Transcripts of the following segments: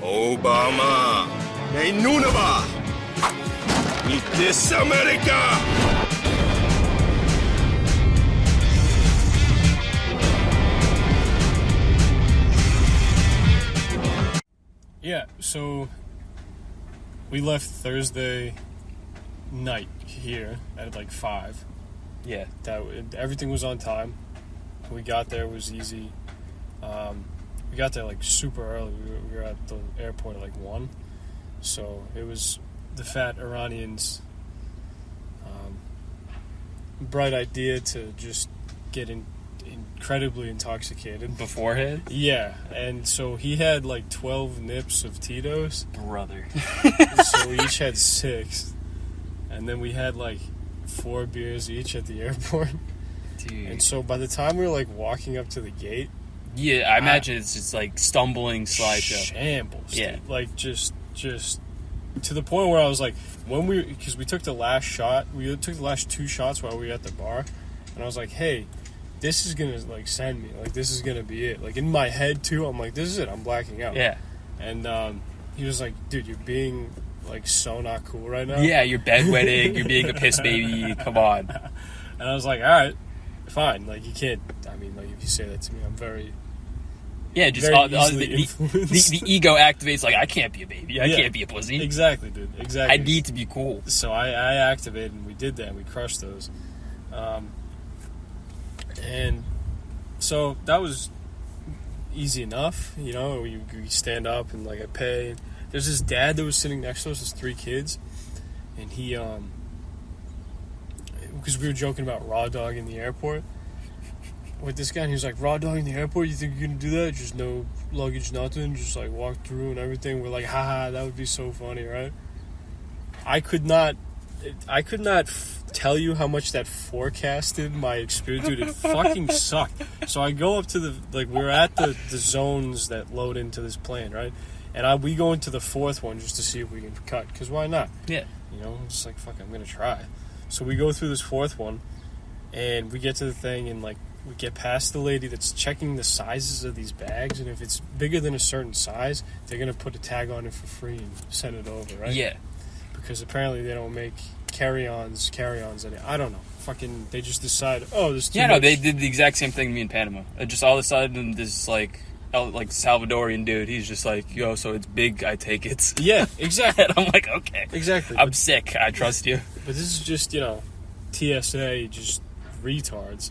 Obama, may Nunava, ni this America. Yeah, so we left Thursday night here at like 5. Yeah. Everything was on time. We got there, it was easy. We got there like super early. We were at the airport at like 1. So it was the fat Iranians' bright idea to just get incredibly intoxicated Beforehand? Yeah, and so he had like 12 nips of Tito's. Brother. So we each had 6. And then we had like 4 beers each at the airport. Dude. And so by the time we were like walking up to the gate, yeah, I imagine it's just like stumbling slideshow. Shambles. Yeah. Dude. Like just to the point where I was like, because we took the last shot, we took the last 2 shots while we were at the bar, and I was like, hey, this is gonna like send me, like this is gonna be it. Like in my head too, I'm like, this is it, I'm blacking out. Yeah. And he was like, dude, you're being like so not cool right now. Yeah, you're bedwetting, you're being a piss baby, come on. And I was like, alright, fine, like you can't, I mean, like if you say that to me, I'm very... Yeah, just the ego activates, like, I can't be a baby. I can't be a pussy. Exactly, dude. Exactly. I need to be cool. So I activated, and we did that, and we crushed those. And so that was easy enough, you know. We stand up, and, like, I pay. There's this dad that was sitting next to us, his 3 kids, and he, because we were joking about raw dog in the airport with this guy, and he was like, raw dog in the airport, you think you're gonna do that? Just no luggage, nothing, just like walk through and everything. We're like, haha, that would be so funny, right? I could not tell you how much that forecasted my experience, dude. It fucking sucked. So I go up to we're at the zones that load into this plane, right? And we go into the 4th one just to see if we can cut, because why not? Yeah. You know, it's like, fuck, I'm gonna try. So we go through this 4th one, and we get to the thing, and like, we get past the lady that's checking the sizes of these bags, and if it's bigger than a certain size, they're going to put a tag on it for free and send it over, right? Yeah. Because apparently they don't make carry-ons. I don't know. Fucking, they just decide, oh, there's too much. Yeah, no, they did the exact same thing to me in Panama. Just all of a sudden, this, like Salvadorian dude, he's just like, yo, so it's big, I take it. Yeah, exactly. And I'm like, okay. Exactly. I'm sick, I trust you. But this is just, you know, TSA, just retards.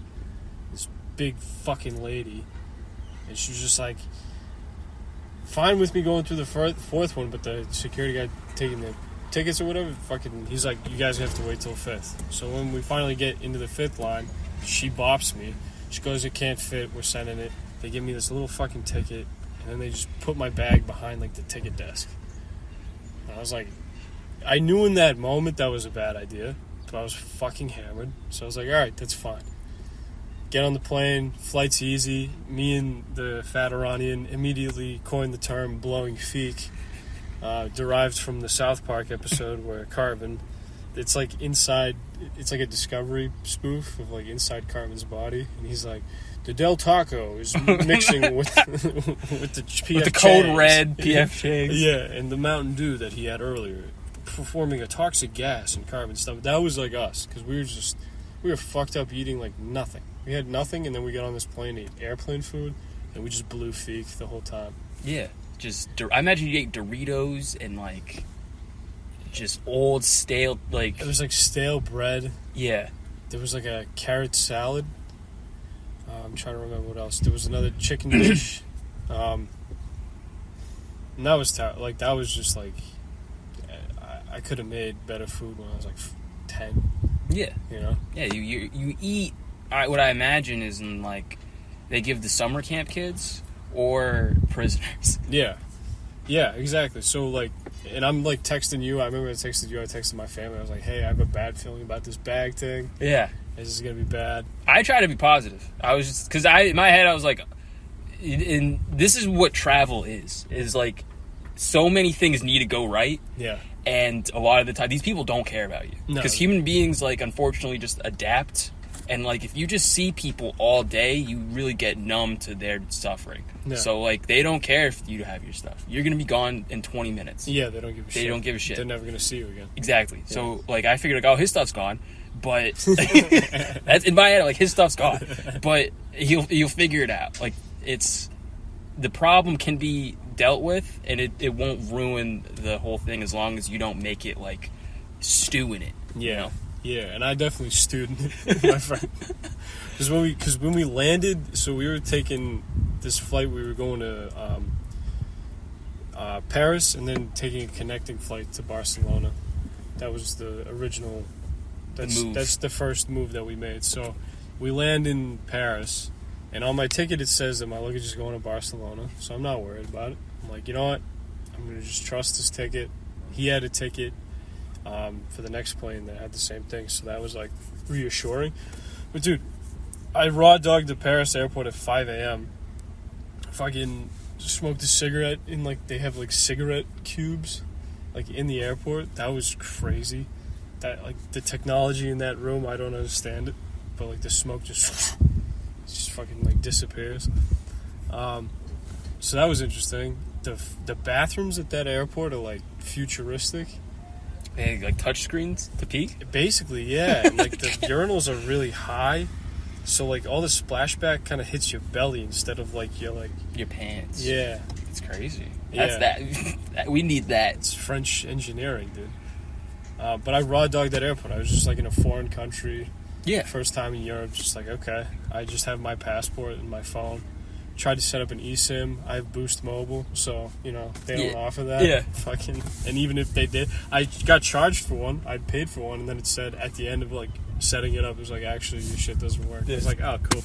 Big fucking lady, and she was just like fine with me going through the 4th one, but the security guy taking the tickets or whatever, fucking, he's like, you guys have to wait till 5th. So when we finally get into the 5th line, she bops me. She goes, it can't fit, we're sending it. They give me this little fucking ticket, and then they just put my bag behind like the ticket desk. And I was like, I knew in that moment that was a bad idea, but I was fucking hammered, so I was like, alright, that's fine. Get on the plane, flight's easy. Me and the fat Iranian immediately coined the term blowing feek, derived from the South Park episode where Carvin, it's like inside, it's like a Discovery spoof of like inside Carvin's body, and he's like, the Del Taco is mixing with the PF with the cold red PF Chang's. Yeah, and the Mountain Dew that he had earlier, performing a toxic gas in Carvin's stomach. That was like us, because we were fucked up eating like nothing. We had nothing, and then we got on this plane, ate airplane food, and we just blew feek the whole time. Yeah, I imagine you ate Doritos and like just old stale, like, it was like stale bread. Yeah, there was like a carrot salad. I'm trying to remember what else. There was another chicken dish. And that was like, that was just like, I could have made better food when I was like 10. Yeah, you know. Yeah, you eat. What I imagine is in like they give the summer camp kids or prisoners. Yeah, exactly. So like, and I'm like texting you. I remember I texted you. I texted my family. I was like, hey, I have a bad feeling about this bag thing. Yeah, this is gonna be bad. I try to be positive. I was just because in my head I was like, and this is what travel is like, so many things need to go right. Yeah. And a lot of the time, these people don't care about you. Because human beings, like, unfortunately just adapt And, like, if you just see people all day, you really get numb to their suffering. Yeah. So, like, they don't care if you have your stuff. You're going to be gone in 20 minutes. Yeah, they don't give a shit. They don't give a shit. They're never going to see you again. Exactly. Yeah. So, like, I figured, like, oh, his stuff's gone. But that's in my head, like, his stuff's gone. But you'll figure it out. Like, it's... The problem can be dealt with, and it won't ruin the whole thing as long as you don't make it, like, stew in it. Yeah. You know? Yeah, and I definitely stewed in it, my friend. Because when we landed, so we were taking this flight, we were going to Paris, and then taking a connecting flight to Barcelona. That was the original... That's the first move that we made. So we land in Paris, and on my ticket it says that my luggage is going to Barcelona, so I'm not worried about it. I'm like, you know what? I'm going to just trust this ticket. He had a ticket for the next plane that had the same thing, so that was, like, reassuring. But, dude, I raw dogged the Paris airport at 5 a.m. Fucking smoked a cigarette in, like, they have, like, cigarette cubes, like, in the airport. That was crazy. That, like, the technology in that room, I don't understand it, but, like, the smoke just fucking, like, disappears. So that was interesting. The bathrooms at that airport are, like, futuristic. They have, like, touch screens to pee? Basically, yeah. And, like, the urinals are really high, so, like, all the splashback kind of hits your belly instead of, like, your pants. Yeah. It's crazy. Yeah. That's that. We need that. It's French engineering, dude. But I raw dogged that airport. I was just, like, in a foreign country. Yeah. First time in Europe, just like, okay. I just have my passport and my phone. Tried to set up an eSIM. I have Boost Mobile, so, you know, they don't offer that. Yeah. Fucking, and even if they did, I got charged for one. I paid for one, and then it said at the end of, like, setting it up, it was like, actually, your shit doesn't work. Yeah. I was like, oh, cool.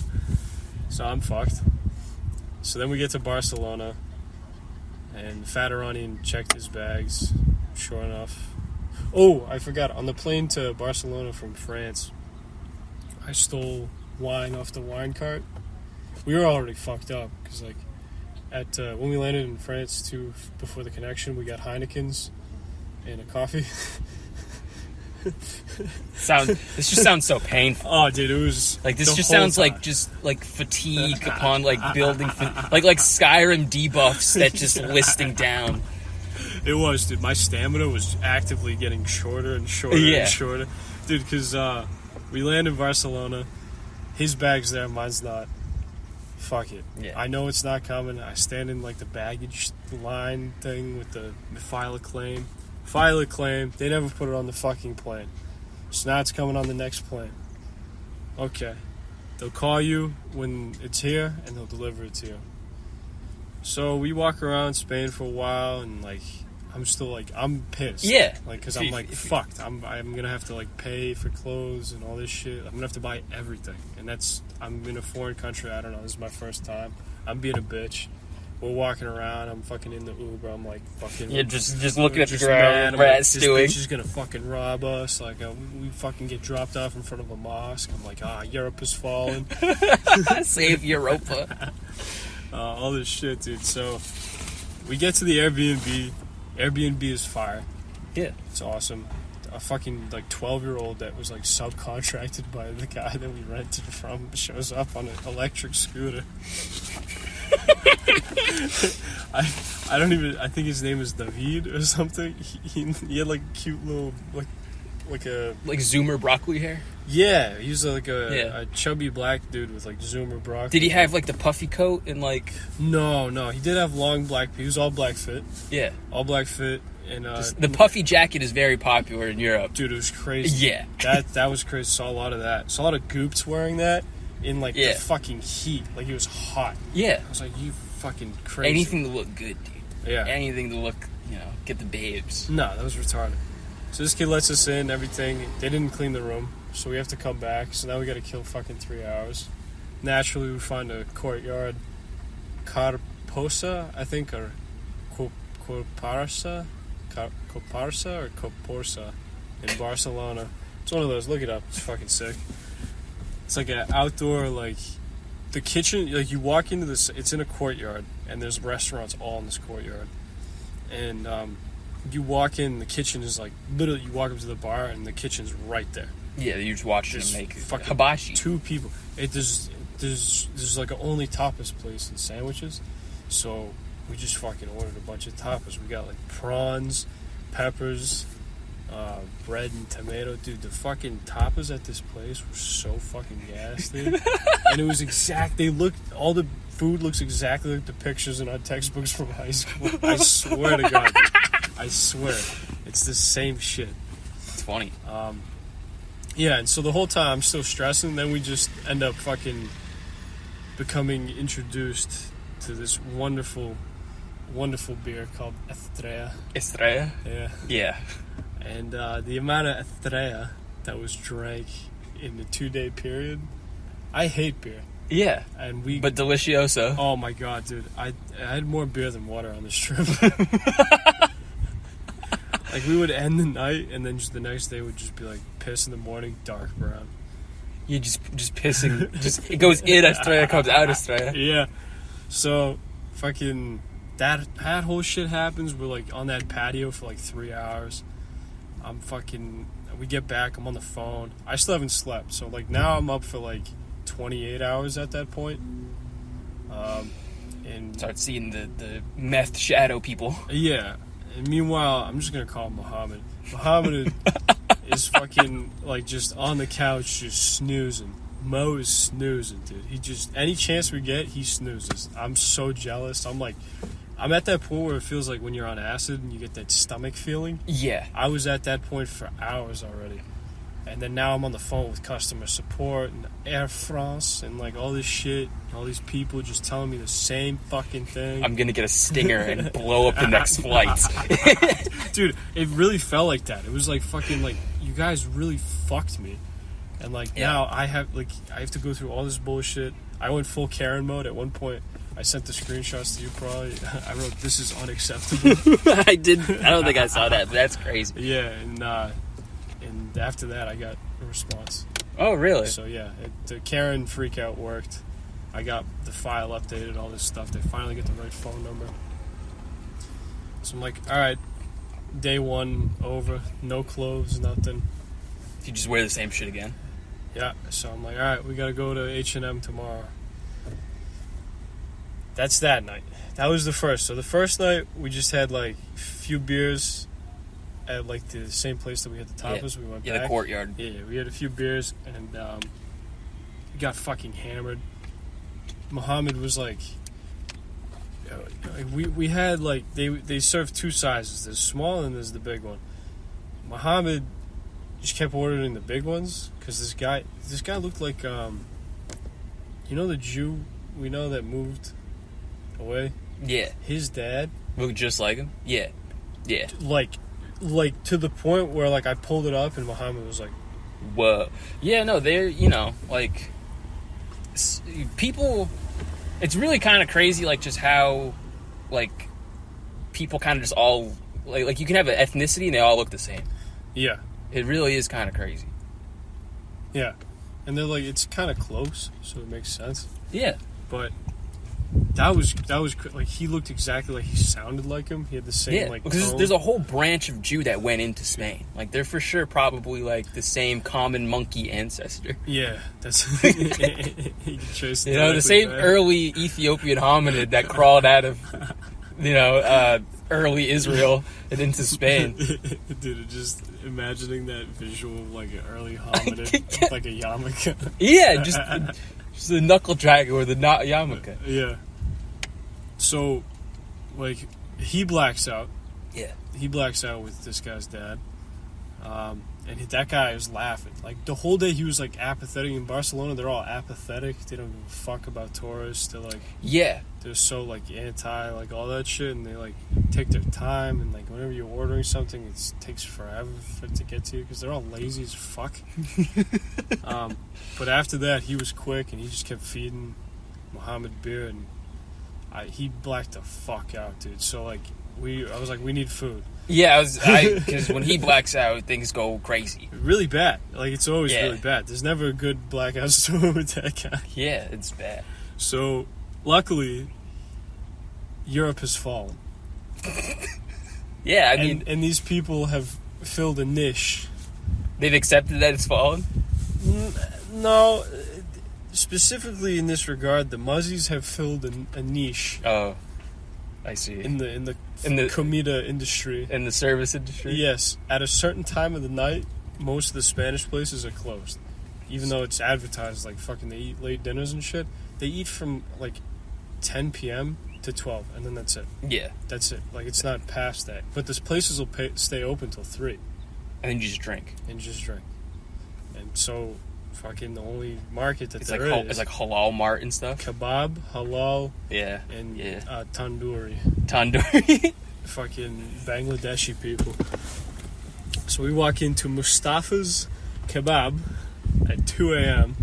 So I'm fucked. So then we get to Barcelona, and Fat Iranian checked his bags. Sure enough. Oh, I forgot. On the plane to Barcelona from France, I stole wine off the wine cart. We were already fucked up because, like, when we landed in France before the connection, we got Heineken's and a coffee. This just sounds so painful. Oh, dude, it was like this the just whole sounds time. like just like fatigue upon like building like Skyrim debuffs that just listing down. It was, dude. My stamina was actively getting shorter and shorter and shorter, dude. Because we land in Barcelona, his bag's there, mine's not. Fuck it. Yeah. I know it's not coming. I stand in, like, the baggage line thing with the file a claim. File a claim. They never put it on the fucking plane. So now it's coming on the next plane. Okay. They'll call you when it's here, and they'll deliver it to you. So we walk around Spain for a while, and, like, I'm still, like, I'm pissed. Yeah. Like, because I'm, like, fucked. I'm going to have to, like, pay for clothes and all this shit. I'm going to have to buy everything. And I'm in a foreign country. I don't know. This is my first time. I'm being a bitch. We're walking around. I'm fucking in the Uber. I'm, like, fucking... Yeah, just looking at the ground. ground, rat stewing. This bitch is going to fucking rob us. Like, we fucking get dropped off in front of a mosque. I'm like, Europe is falling. Save Europa. All this shit, dude. So, we get to the Airbnb. Airbnb is fire. Yeah. It's awesome. A fucking, like, 12-year-old that was, like, subcontracted by the guy that we rented from shows up on an electric scooter. I think his name is David or something. He had, like, cute little, like a... Like Zoomer broccoli hair? Yeah, he was like a chubby black dude with, like, Zoomer broccoli. Did he have, like, the puffy coat and, like... No, he did have long black... He was all black fit. Yeah. All black fit. And the puffy jacket is very popular in Europe. Dude, it was crazy. Yeah. That was crazy. Saw a lot of that. Saw a lot of goops wearing that in, like, the fucking heat. Like, it was hot. Yeah. I was like, you fucking crazy. Anything to look good, dude. Yeah. Anything to look, get the babes. No, that was retarded. So this kid lets us in, everything. They didn't clean the room, so we have to come back. So now we got to kill fucking 3 hours. Naturally, we find a courtyard. Carposa, I think, or Coparsa or Coporsa in Barcelona. It's one of those. Look it up. It's fucking sick. It's like an outdoor, like, the kitchen, like, you walk into this, it's in a courtyard, and there's restaurants all in this courtyard. And you walk in, the kitchen is, like, literally, you walk up to the bar, and the kitchen's right there. Yeah, you're just watching Just them make fucking hibachi. 2 people. There's like an only tapas place in sandwiches, so we just fucking ordered a bunch of tapas. We got like prawns, peppers, bread and tomato. Dude, the fucking tapas at this place were so fucking gas, dude. And it was all the food looks exactly like the pictures in our textbooks from high school. I swear to God, dude. I swear. It's the same shit. It's funny. Yeah, and so the whole time I'm still stressing, then we just end up fucking becoming introduced to this wonderful, wonderful beer called Estrella. Estrella? Yeah. Yeah. And the amount of Estrella that was drank in the 2-day period, I hate beer. Yeah. And but delicioso. Oh my God, dude. I had more beer than water on this trip. Like, we would end the night, and then just the next day would just be like piss in the morning, dark brown. You just pissing. Just it goes in Estrella, comes out Estrella. Yeah. So, fucking that whole shit happens. We're like on that patio for like 3 hours. We get back. I'm on the phone. I still haven't slept. So like now I'm up for like 28 hours at that point. And Start seeing the meth shadow people. Yeah. And meanwhile, I'm just gonna call him Muhammad. Muhammad is fucking like just on the couch, just snoozing. Mo is snoozing, dude. He just any chance we get, he snoozes. I'm so jealous. I'm at that point where it feels like when you're on acid and you get that stomach feeling. Yeah. I was at that point for hours already. And then now I'm on the phone with customer support and Air France and like all this shit. All these people just telling me the same fucking thing. I'm gonna get a stinger and blow up the next flight. Dude, it really felt like that. It was like fucking like, you guys really fucked me. And like now I have to go through all this bullshit. I went full Karen mode at one point. I sent the screenshots to you probably. I wrote, "This is unacceptable." I don't think I saw that, but that's crazy. Yeah, and after that I got a response. Oh, really? So yeah, the Karen freak out worked. I got the file updated, all this stuff. They finally get the right phone number. So I'm like, all right, day 1 over, no clothes, nothing. You just wear the same shit again? Yeah, so I'm like, all right, we got to go to H&M tomorrow. That's that night. That was the first. So the first night, we just had like a few beers at like the same place that we had the tapas. We went back. the courtyard. Yeah, we had a few beers and we got fucking hammered. Muhammad was like, we had like, they served 2 sizes. There's small and there's the big one. Muhammad just kept ordering the big ones because this guy looked like, you know the Jew we know that moved away? Yeah. His dad Look just like him? Yeah. Yeah. like to the point where like I pulled it up and Muhammad was like, Whoa. Yeah, no, they're, like, people, it's really kind of crazy, like, just how, like, people kind of just all, like you can have an ethnicity and they all look the same. yeah, It really is kind of crazy. yeah, and they're like, it's kind of close, so it makes sense. Yeah. But that was like, he looked exactly like, he sounded like him. He had the same like because tone. there's a whole branch of Jew that went into Spain. Like, they're for sure probably, like, the same common monkey ancestor. Yeah, that's he can trace it the same back. early Ethiopian hominid that crawled out of, early Israel and into Spain. Dude, just imagining that visual of like an early hominid with like a yarmulke. Yeah, just the knuckle dragger with the yarmulke. Yeah. So, like, he blacks out. Yeah. He blacks out with this guy's dad. And that guy was laughing. Like, the whole day he was, like, apathetic. In Barcelona, they're all apathetic. They don't give a fuck about tourists. They're, like... Yeah. They're so, like, anti, like, all that shit. And they, like, take their time. And, like, whenever you're ordering something, it takes forever for it to get to you. Because they're all lazy as fuck. But after that, he was quick. And he just kept feeding Muhammad beer. And he blacked the fuck out, dude. So, like, I was like, we need food. Yeah, because when he blacks out, things go crazy. Really bad. Like, it's always Yeah. really bad. There's never a good blackout story with that guy. Yeah, it's bad. So, luckily, Europe has fallen. Yeah, I mean... And these people have filled a niche They've accepted that it's fallen? No, specifically in this regard, the Muzzies have filled a niche Oh, I see. in the In the- comida industry. In the service industry? Yes, at a certain time of the night, most of the Spanish places are closed. Even though it's advertised like fucking they eat late dinners and shit, they eat from like 10 p.m. to 12, and then that's it. Yeah. That's it. Like, it's not past that. But these places will stay open till 3 And then you just drink. and just drink. And so, fucking the only market that It's there like is it's like halal mart and stuff. kebab, halal, Yeah. and Yeah. tandoori. Tandoori. Fucking Bangladeshi people. So we walk into Mustafa's Kebab at 2 a.m.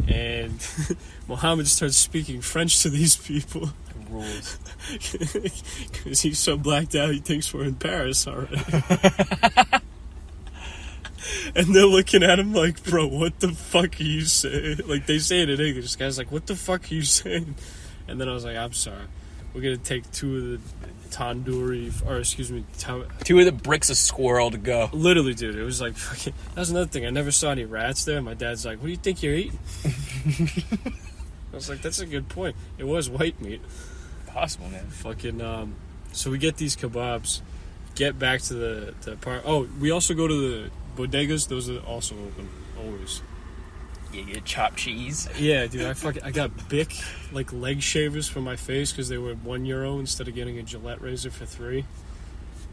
and Mohammed starts speaking French to these people Rules. because he's so blacked out he thinks we're in Paris already. And they're looking at him like, bro, what the fuck are you saying? Like, they say it in English. This guy's like, what the fuck are you saying? And then I was like, I'm sorry. We're going to take 2 of the tandoori, or excuse me, 2 of the bricks of squirrel to go. literally, dude, it was like fucking. That was another thing. I never saw any rats there. My dad's like, "What do you think you're eating?" I was like, "That's a good point. It was white meat." Possible, man. Fucking. So we get these kebabs, get back to the park. Oh, we also go to the bodegas. Those are also open always. You get chopped cheese. Yeah, dude, I got Bic like leg shavers for my face because they were €1 instead of getting a Gillette razor for $3.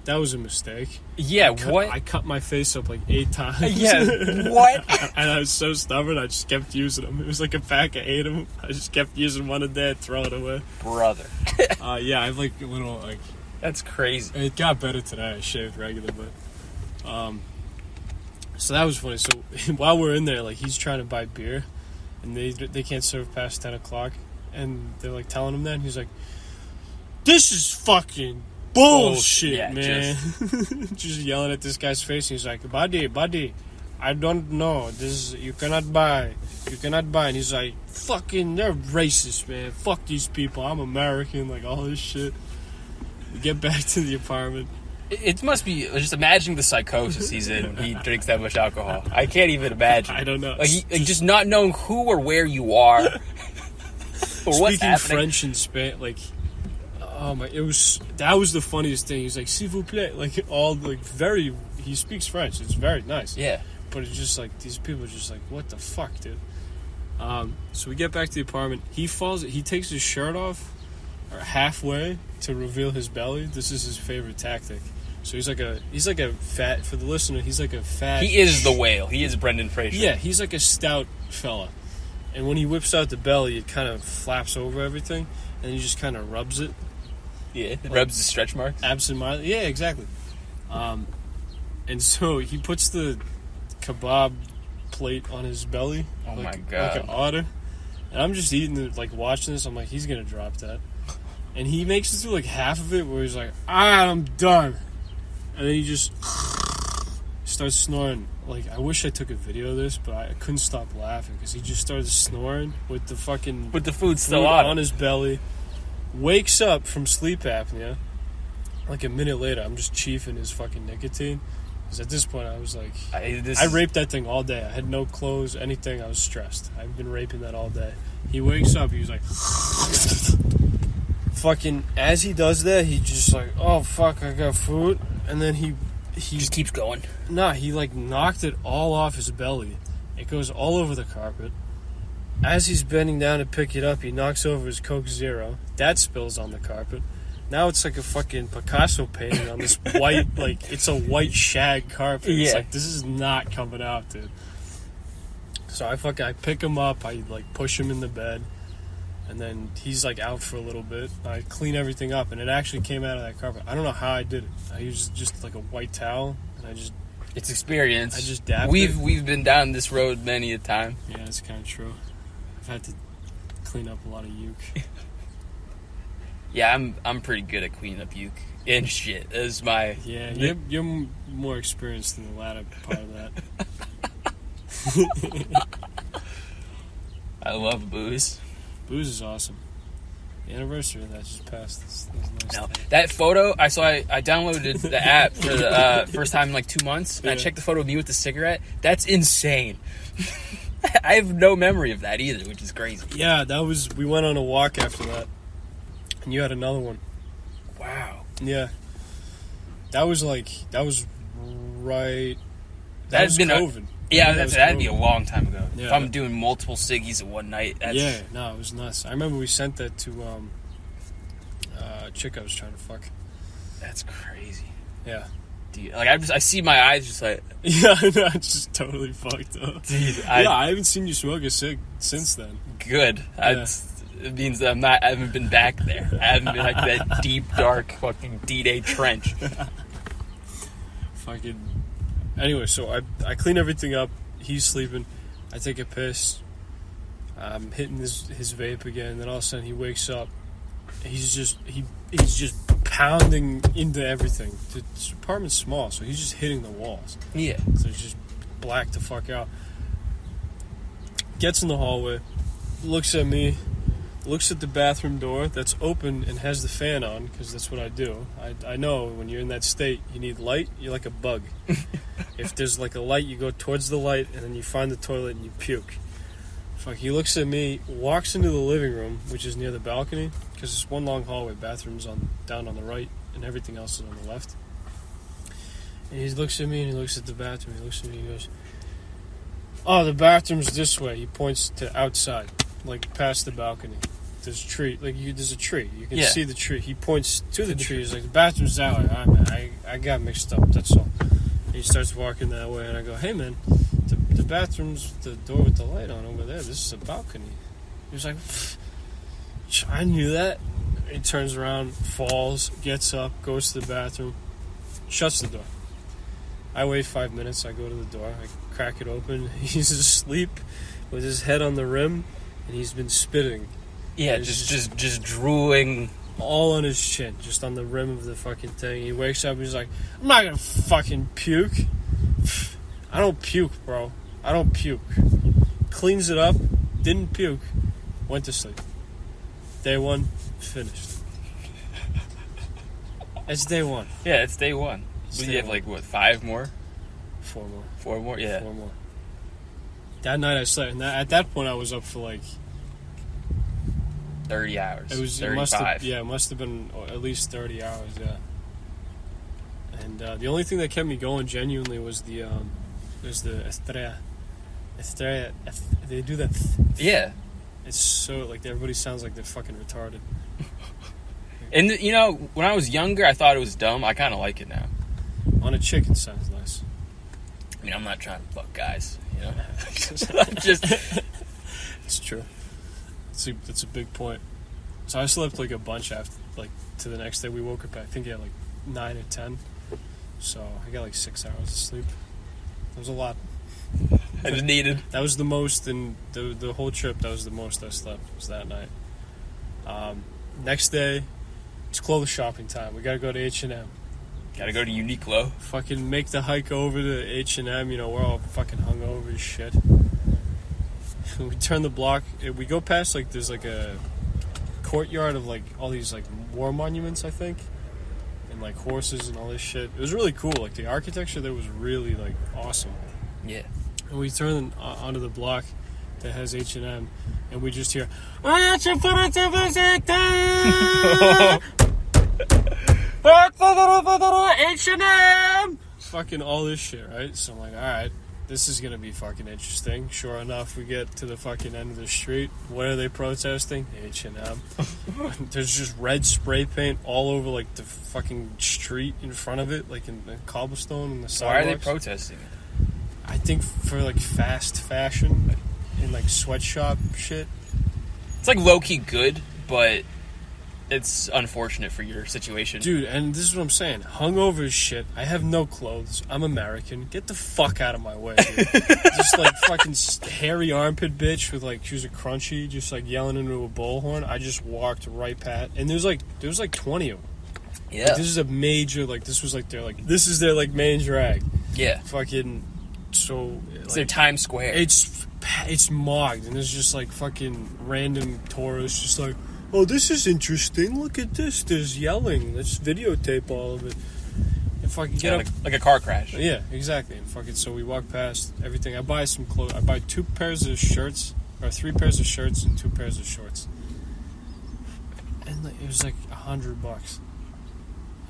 That was a mistake. Yeah, what? I cut my face up like 8 times. Yeah, what? And I was so stubborn, I just kept using them. It was like a pack of 8 of them. I just kept using one a day and throw it away. Brother. Yeah, I have like a little like. That's crazy. It got better today. I shaved regular, but. So that was funny. So while we're in there, like he's trying to buy beer, and they can't serve past 10 o'clock, and they're like telling him that, and he's like, "This is fucking bullshit, Yeah, man!" Just yelling at this guy's face. And he's like, "Buddy, I don't know. This you cannot buy. You cannot buy." And he's like, "Fucking, they're racist, man. Fuck these people. I'm American." Like all this shit. We get back to the apartment. It must be just imagining the psychosis he's in when he drinks that much alcohol. I can't even imagine. I don't know. Like, just not knowing who or where you are, or what's Speaking happening. French and Spanish, like, oh my, that was the funniest thing. He's like, "S'il vous plaît," like all like very. He speaks French. It's very nice. Yeah. But it's just like these people are just like, what the fuck, dude. So we get back to the apartment. He takes his shirt off, or halfway to reveal his belly. This is his favorite tactic. So he's like a fat, for the listener, he's like a fat. He is the whale. He is Brendan Fraser. Yeah, he's like a stout fella. And when he whips out the belly, it kind of flaps over everything, and he just kind of rubs it. Yeah. It rubs the stretch marks. Absent-mindedly. Yeah, exactly. And so he puts the kebab plate on his belly. Oh like, my God. Like an otter. And I'm just eating it, like watching this. I'm like, he's going to drop that. And he makes it through like half of it where he's like, I'm done. And then he just starts snoring. Like, I wish I took a video of this, but I couldn't stop laughing because he just started snoring with the fucking With the food still food on on him. his belly. Wakes up from sleep apnea. Like a minute later, I'm just chiefing his fucking nicotine. Because at this point, I was like, I raped that thing all day. I had no clothes, anything. I was stressed. I've been raping that all day. He wakes up. He was like, fucking. As he does that, he just like, oh fuck, I got food. And then he just keeps going. Nah, he like knocked it all off his belly. It goes all over the carpet. As he's bending down to pick it up, he knocks over his Coke Zero. That spills on the carpet. Now it's like a fucking Picasso painting on this white, like, it's a white shag carpet. It's Yeah. like, this is not coming out, dude. So I pick him up, I like push him in the bed, and then he's like out for a little bit. I clean everything up, and it actually came out of that carpet. I don't know how I did it. I used just like a white towel, and It's experience. I just dabbed We've been down this road many a time. Yeah, it's kind of true. I've had to clean up a lot of uke. Yeah, I'm pretty good at cleaning up uke and shit. That is my Yeah, you're more experienced in the latter part of that. I love booze. Booze is awesome. The anniversary of that just passed. That was a nice No, day. that photo I saw. I downloaded the app for the first time in like 2 months, and I Yeah. checked the photo of me with the cigarette. That's insane. I have no memory of that either, which is crazy. Yeah, we went on a walk after that. And you had another one. Wow. Yeah. That was right. That That'd was been COVID. Yeah, that was that'd be a COVID. long time ago. If Yeah. I'm doing multiple ciggies in one night, that's... Yeah, no, it was nuts. I remember we sent that to a chick I was trying to fuck. That's crazy. Yeah. Dude, like I see my eyes just like, Yeah, I know, it's just totally fucked up. dude, I haven't seen you smoke a cig since then. good. Yeah. It means that I haven't been back there. I haven't been like that deep, dark, fucking D-Day trench. Fucking. Anyway, so I clean everything up. He's sleeping. I take a piss. I'm hitting his vape again. Then all of a sudden he wakes up. He's just pounding into everything. This apartment's small, so he's just hitting the walls. Yeah. So he's just blacked the fuck out. Gets in the hallway, looks at me, looks at the bathroom door that's open and has the fan on, because that's what I do. I know when you're in that state, you need light. You're like a bug. If there's like a light, you go towards the light, and then you find the toilet and you puke. Fuck, he looks at me, walks into the living room, which is near the balcony, because it's one long hallway. Bathroom's down on the right, and everything else is on the left. And he looks at me, and he looks at the bathroom. He looks at me, and he goes, "Oh, the bathroom's this way." He points to outside, like past the balcony. There's a tree, there's a tree. You can see the tree. He points to the tree. He's like, "The bathroom's that way." I got mixed up. That's all. And he starts walking that way, and I go, "Hey, man, the bathroom's the door with the light on over there. This is a balcony." He was like, "I knew that." He turns around, falls, gets up, goes to the bathroom, shuts the door. I wait 5 minutes. I go to the door. I crack it open. He's asleep with his head on the rim, and he's been spitting. Yeah, just drooling. All on his chin, just on the rim of the fucking thing. He wakes up, he's like, "I'm not gonna fucking puke." I don't puke, bro. I don't puke. Cleans it up, didn't puke, went to sleep. Day one, finished. It's day one. Yeah, it's day one. It's We day have one. like, what, 5 more? 4 more. 4 more? Yeah. 4 more. That night I slept, and at that point I was up for like 30 hours. it 35. must have been at least 30 hours, yeah. And the only thing that kept me going genuinely was the estrella. Estrella. They do that. Yeah. It's so like everybody sounds like they're fucking retarded. And, you know, when I was younger, I thought it was dumb. I kind of like it now. On a chicken sounds nice. I mean, I'm not trying to fuck guys, you know? It's true. It's a big point. So I slept like a bunch after, like, to the next day. We woke up, I think at like 9 or 10. So I got like 6 hours of sleep. That was a lot. I just needed. That was the most in the whole trip. That was the most I slept, was that night. Next day, it's clothes shopping time. We gotta go to H&M. Gotta go to Uniqlo. Fucking make the hike over to H&M. You know, we're all fucking hungover as shit. We turn the block. We go past, like, there's like a courtyard of like all these like war monuments, I think, and like horses and all this shit. It was really cool. Like the architecture there was really like awesome. Yeah. And we turn onto the block that has H&M, and we just hear H&M, fucking all this shit, right? So I'm like, all right, this is gonna be fucking interesting. Sure enough, we get to the fucking end of the street. What are they protesting? H&M. There's just red spray paint all over like the fucking street in front of it, like in the cobblestone and the sidewalks. Why are they protesting? I think for like fast fashion and like sweatshop shit. It's like low-key good, but it's unfortunate for your situation. Dude, and this is what I'm saying. Hungover as shit. I have no clothes. I'm American. Get the fuck out of my way, dude. Just like fucking hairy armpit bitch with like, she was a crunchy, just like yelling into a bullhorn. I just walked right past, and there was like 20 of them. Yeah. Like, this is a major, like, this was like this is their like main drag. Yeah. Fucking, so. It's their Times Square. It's mogged, and there's just like fucking random tourists just like, oh, this is interesting. Look at this. There's yelling. Let's videotape all of it. And fucking get up. like a car crash. Yeah, exactly. And fucking, so we walk past everything. I buy some clothes. I buy 2 pairs of shirts, or 3 pairs of shirts and 2 pairs of shorts. And like, it was like $100.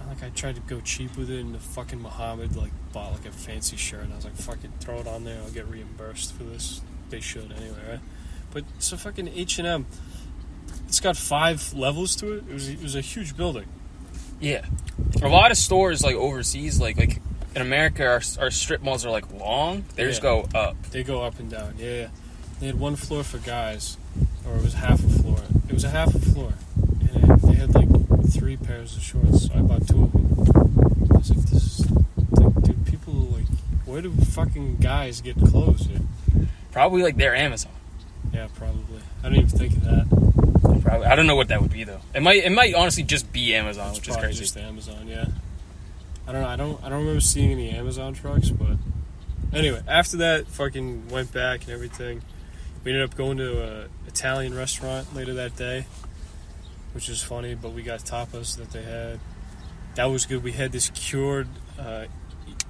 And like, I tried to go cheap with it, and the fucking Muhammad like bought like a fancy shirt, and I was like, fucking throw it on there. I'll get reimbursed for this. They should anyway, right? But so fucking H&M, it's got 5 levels to it. It was a huge building. Yeah. A lot of stores like overseas, like in America, our strip malls are like long. They just go up. They go up and down. Yeah. They had 1 floor for guys, or it was half a floor. It was a half a floor, and they had like 3 pairs of shorts. So I bought 2 of them. I was like, this is like, dude, people like, where do fucking guys get clothes, dude? Probably like their Amazon. Yeah, probably. I didn't even think of that. Probably. I don't know what that would be though. It might honestly just be Amazon, It's which is probably crazy. just Amazon, yeah. I don't know. I don't remember seeing any Amazon trucks, but anyway, after that, fucking went back and everything. We ended up going to an Italian restaurant later that day, which is funny. But we got tapas that they had. That was good. We had this cured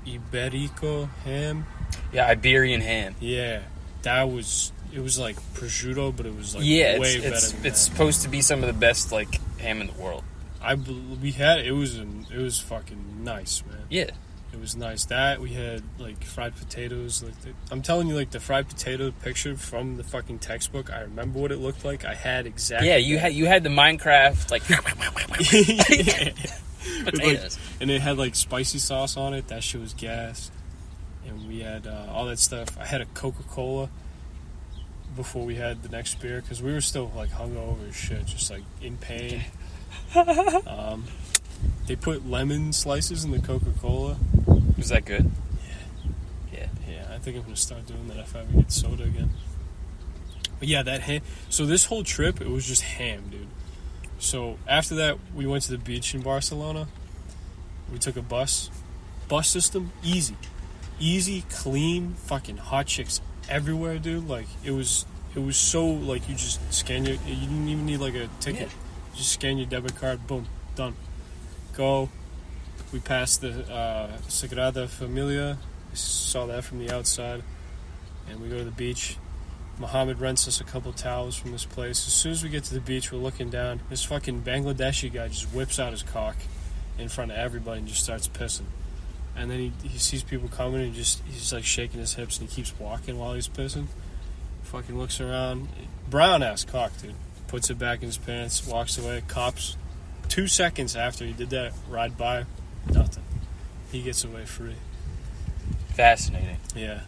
Iberico ham. Yeah, Iberian ham. Yeah, it was like prosciutto, but it was like Yeah, way better. it's than that. supposed to be some of the best like ham in the world. We had it was fucking nice, man. Yeah. It was nice. That we had like fried potatoes. Like I'm telling you, like the fried potato picture from the fucking textbook. I remember what it looked like. I had exactly. Yeah, you had the Minecraft like yeah. potatoes. And it had like spicy sauce on it. That shit was gas. And we had all that stuff. I had a Coca-Cola before we had the next beer because we were still like hungover as shit, just like in pain. They put lemon slices in the Coca-Cola. Was that good? Yeah. I think I'm gonna start doing that if I ever get soda again. But yeah, that ham. So this whole trip, it was just ham, dude. So after that, we went to the beach in Barcelona. We took a bus system, easy, clean, fucking hot chicks everywhere, dude. Like it was so like you just scan you didn't even need like a ticket. Yeah. Just scan your debit card, boom, done. Go. We passed the Sagrada Familia. Saw that from the outside, and we go to the beach. Muhammad rents us a couple towels from this place. As soon as we get to the beach, we're looking down. This fucking Bangladeshi guy just whips out his cock in front of everybody and just starts pissing. And then he sees people coming and he's like shaking his hips and he keeps walking while he's pissing. Fucking looks around. Brown ass cock, dude. Puts it back in his pants, walks away. Cops, 2 seconds after he did that, ride by, nothing. He gets away free. Fascinating. Yeah.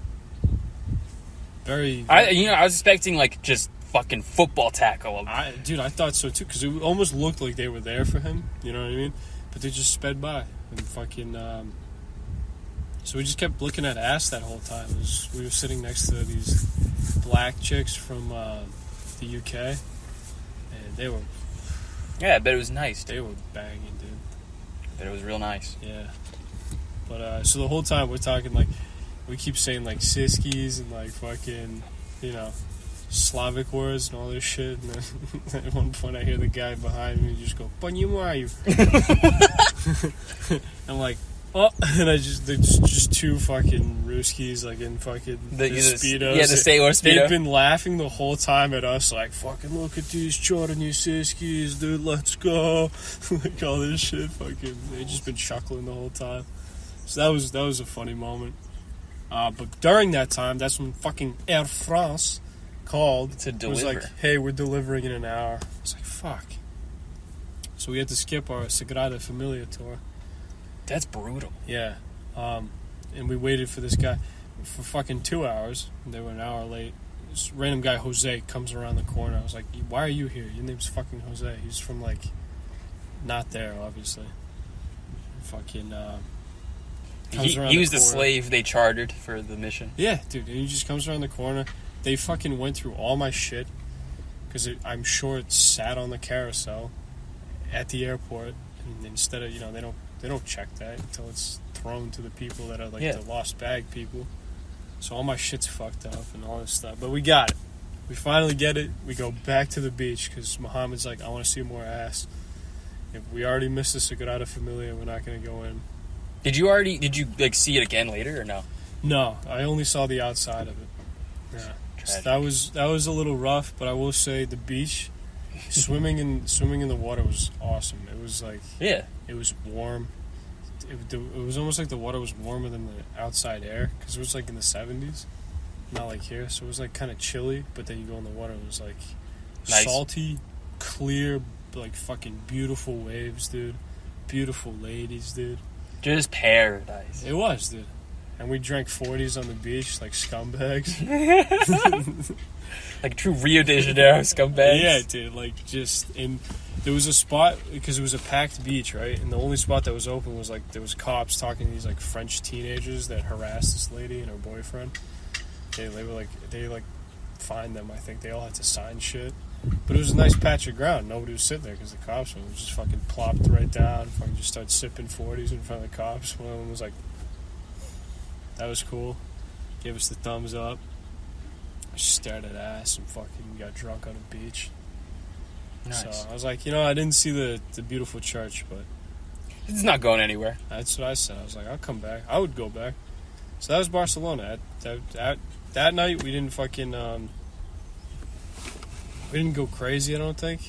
Very. I was expecting like just fucking football tackle. I thought so too, because it almost looked like they were there for him. You know what I mean? But they just sped by and fucking. So we just kept looking at ass that whole time. We were sitting next to these black chicks from the UK, and they were. Yeah, I bet it was nice. They were banging, dude. I bet it was real nice. Yeah. But so the whole time we're talking like, we keep saying like siskis and like fucking, Slavic words and all this shit. And then at one point I hear the guy behind me just go, "Понимаю." I'm like, oh, and they're just 2 fucking Ruskies like in fucking the Speedos. Yeah, the Sailor Speedo. They've been laughing the whole time at us, like, fucking look at these Chorny siskis, dude, let's go. Like all this shit, fucking, they just been chuckling the whole time. So that was a funny moment. But during that time, that's when fucking Air France called to deliver. It was like, hey, we're delivering in an hour. I was like, fuck. So we had to skip our Sagrada Familia tour. That's brutal. Yeah. And we waited for this guy for fucking 2 hours. They were an hour late. This random guy, Jose, comes around the corner. I was like, why are you here? Your name's fucking Jose. He's from, like, not there, obviously. Fucking, He was the slave they chartered for the mission. Yeah, dude. And he just comes around the corner. They fucking went through all my shit. Because I'm sure it sat on the carousel at the airport. And instead of, they don't check that until it's thrown to the people that are like the lost bag people. So all my shit's fucked up and all this stuff. But we got it. We finally get it. We go back to the beach because Muhammad's like, I want to see more ass. If we already missed the Sagrada Familia, we're not going to go in. Did you like see it again later or no? No, I only saw the outside of it. Yeah, so that was a little rough, but I will say the beach, swimming in the water was awesome. It was like it was warm. It was almost like the water was warmer than the outside air because it was like in the 70s, not like here. So it was like kind of chilly, but then you go in the water, it was like nice. Salty, clear, like fucking beautiful waves, dude. Beautiful ladies, dude. Just paradise. It was, dude. And we drank 40s on the beach like scumbags. Like true Rio de Janeiro scumbags. Yeah, dude. Like just there was a spot because it was a packed beach, right? And the only spot that was open was like there was cops talking to these like French teenagers that harassed this lady and her boyfriend. They fined them. I think they all had to sign shit. But it was a nice patch of ground. Nobody was sitting there because the cops were just fucking plopped right down. Fucking just started sipping 40s in front of the cops. One of them was like, that was cool. Gave us the thumbs up. Just stared at ass and fucking got drunk on the beach. Nice. So I was like, I didn't see the beautiful church, but it's not going anywhere. That's what I said. I was like, I'll come back. I would go back. So that was Barcelona. That night we didn't fucking we didn't go crazy, I don't think.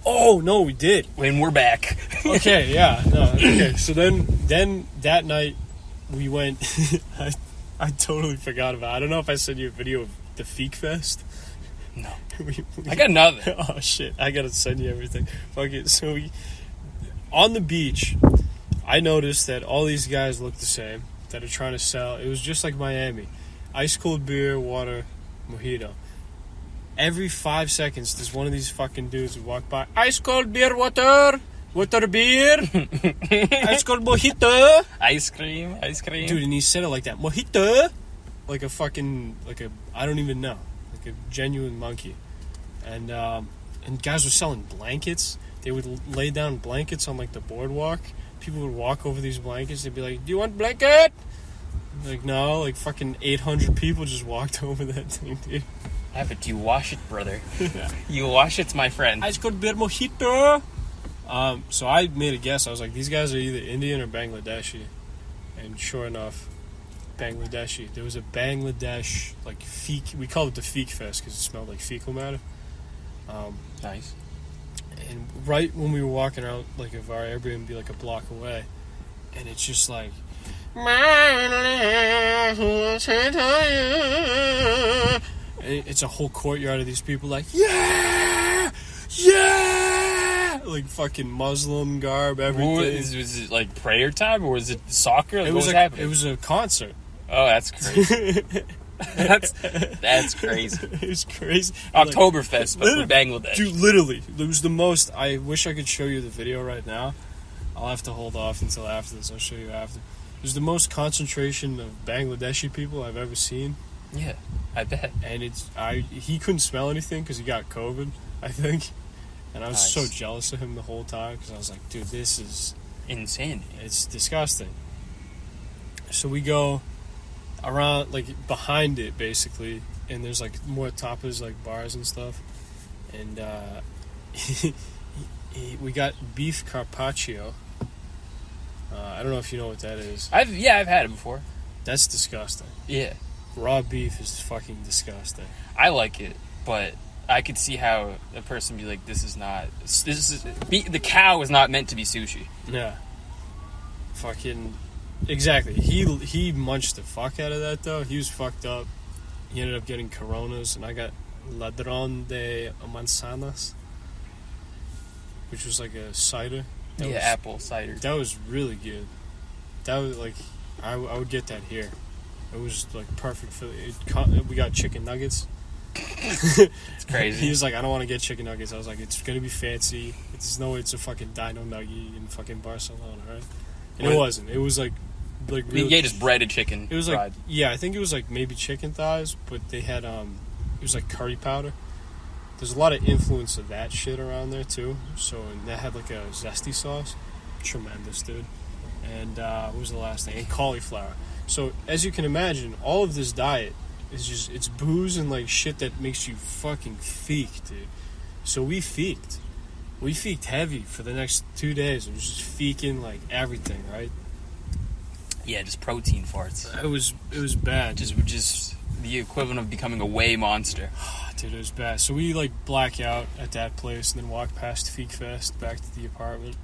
Oh no, we did. When we're back. Okay, yeah, no, okay. So then that night we went. I totally forgot about it. I don't know if I sent you a video of the Feek Fest. No. I got nothing. Oh shit! I gotta send you everything. Fuck it. So on the beach, I noticed that all these guys look the same. That are trying to sell. It was just like Miami, ice cold beer, water, mojito. Every 5 seconds, there's one of these fucking dudes who walk by. Ice cold beer, water beer, ice cold mojito, ice cream, dude. And he said it like that, mojito, like a fucking I don't even know, like a genuine monkey. And guys were selling blankets. They would lay down blankets on like the boardwalk. People would walk over these blankets. They'd be like, "Do you want a blanket?" Like no, like fucking 800 people just walked over that thing, dude. Yeah, but do you wash it, brother? You wash it, my friend. Ice cold beer mojito. So I made a guess. I was like, these guys are either Indian or Bangladeshi. And sure enough, Bangladeshi. There was a Bangladesh, like, Feek. We called it the Feek Fest because it smelled like fecal matter. Nice. And right when we were walking out, like, of our Airbnb, like, a block away, and it's just like, it's a whole courtyard of these people like, yeah, like fucking Muslim garb, everything. Was it like prayer time or was it soccer? Like, it was a concert. Oh, that's crazy. that's crazy. It was crazy. Oktoberfest, but for Bangladesh. Dude, literally, it was the most. I wish I could show you the video right now. I'll have to hold off until after this. I'll show you after. It was the most concentration of Bangladeshi people I've ever seen. Yeah, I bet. And he couldn't smell anything because he got COVID, I think. And I was so jealous of him the whole time because I was like, dude, this is insane. It's disgusting. So we go around, like, behind it, basically, and there's, like, more tapas, like, bars and stuff. And we got beef carpaccio. I don't know if you know what that is. I've had it before. That's disgusting. Yeah. Raw beef is fucking disgusting. I like it, but I could see how a person be like, the cow is not meant to be sushi. Yeah. Fucking, exactly. He munched the fuck out of that, though. He was fucked up. He ended up getting coronas, and I got ladrón de manzanas, which was like a cider. Apple cider. That was really good. That was like, I would get that here. It was like perfect for it. We got chicken nuggets. It's crazy. He was like, I don't want to get chicken nuggets. I was like, it's gonna be fancy. There's no way it's a fucking dino nugget in fucking Barcelona, right? And it wasn't. It was like really, yeah, just breaded chicken. It was fried. like, yeah, I think it was like maybe chicken thighs, but they had it was like curry powder. There's a lot of influence of that shit around there too. So, and that had like a zesty sauce, tremendous, dude. And what was the last thing? And cauliflower. So, as you can imagine, all of this diet it's booze and like shit that makes you fucking feek, dude. So we feeked. We feeked heavy for the next 2 days. It was just feeking like everything, right? Yeah, just protein farts. It was bad. Just the equivalent of becoming a whey monster. Dude, it was bad. So we like black out at that place and then walk past Feek Fest back to the apartment.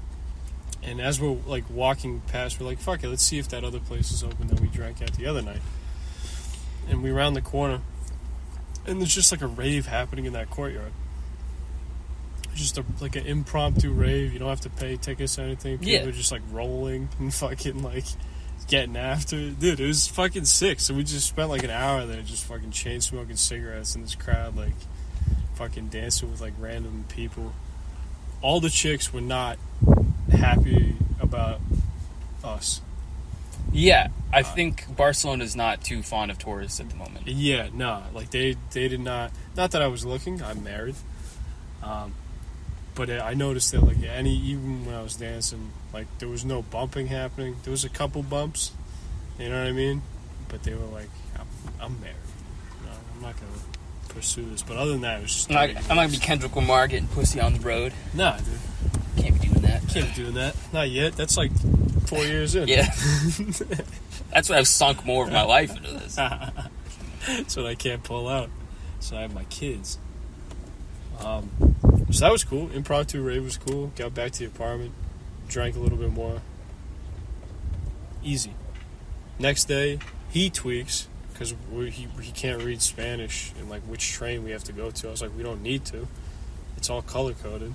And as we're like walking past, we're like, fuck it, let's see if that other place is open that we drank at the other night. And we round the corner, and there's just like a rave happening in that courtyard. Just like an impromptu rave. You don't have to pay tickets or anything. People are just like rolling and fucking like getting after it. Dude, it was fucking sick. So we just spent like an hour there just fucking chain smoking cigarettes in this crowd, like fucking dancing with like random people. All the chicks were not happy about us. Yeah, I think Barcelona's not too fond of tourists at the moment. Yeah, no, like they did not that I was looking. I'm married. But I noticed that like even when I was dancing, like there was no bumping happening. There was a couple bumps, you know what I mean? But they were like, I'm married. No, I'm not gonna pursue this. But other than that, it was just. I'm not gonna be Kendrick Lamar getting pussy on the road. Nah, dude. Can't be doing that. Can't be doing that. Not yet. That's like 4 years in. Yeah. That's why I've sunk more of my life into this. That's what I can't pull out. So I have my kids. So that was cool. Impromptu rave was cool. Got back to the apartment. Drank a little bit more. Easy. Next day, he tweaks because he can't read Spanish and like which train we have to go to. I was like, we don't need to. It's all color coded.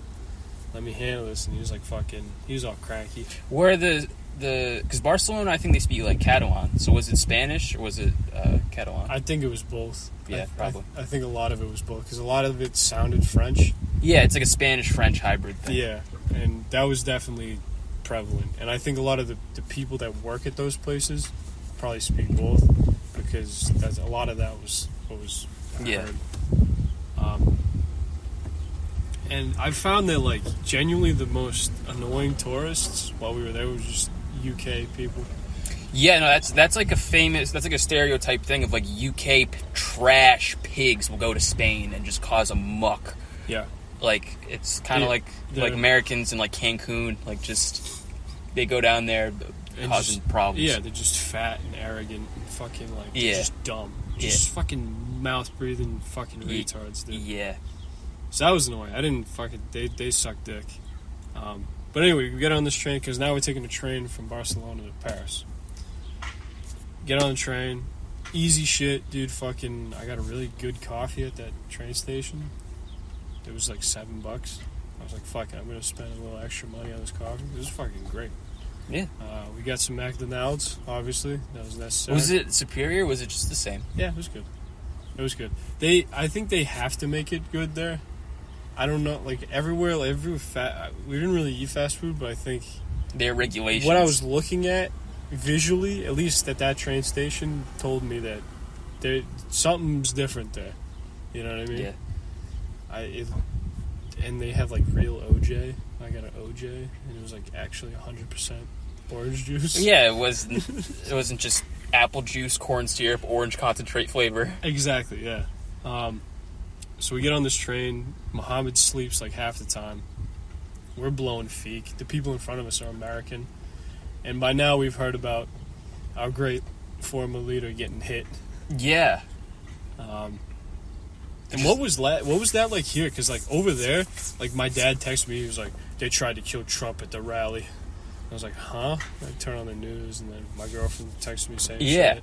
Let me handle this. And he was like he was all cranky. Where because Barcelona, I think they speak like Catalan. So was it Spanish or was it Catalan? I think it was both. Yeah, probably. I think a lot of it was both because a lot of it sounded French. Yeah, it's like a Spanish-French hybrid thing. Yeah, and that was definitely prevalent. And I think a lot of the people that work at those places probably speak both because a lot of that was what was heard. And I found that like genuinely the most annoying tourists while we were there was just UK people. Yeah, no, that's like a stereotype thing of like UK trash pigs will go to Spain and just cause a muck. Yeah. Like it's kind of like Americans in like Cancun, like just they go down there causing problems. Yeah, they're just fat and arrogant and fucking like they're just dumb. Just fucking mouth breathing fucking retards, dude. Yeah. So that was annoying. I didn't fucking they suck dick. But anyway, we get on this train because now we're taking a train from Barcelona to Paris. Get on the train, easy shit, dude. Fucking, I got a really good coffee at that train station. It was like $7. I was like, fuck it, I'm gonna spend a little extra money on this coffee. It was fucking great. Yeah. We got some McDonald's, obviously. That was necessary. Was it superior or was it just the same? Yeah, it was good. It was good. I think they have to make it good there. I don't know, like everywhere, we didn't really eat fast food, but I think their regulations. What I was looking at visually, at least at that train station, told me that something's different there. You know what I mean? Yeah. And they have like real OJ. I got an OJ, and it was like actually 100% orange juice. Yeah, it wasn't just apple juice, corn syrup, orange concentrate flavor. Exactly. Yeah. So we get on this train. Mohammed sleeps like half the time. We're blowing feek. The people in front of us are American. And by now we've heard about our great former leader getting hit. Yeah. And what was that like here? Because like over there, like my dad texted me. He was like, they tried to kill Trump at the rally. I was like, huh? I turn on the news, and then my girlfriend texted me saying shit.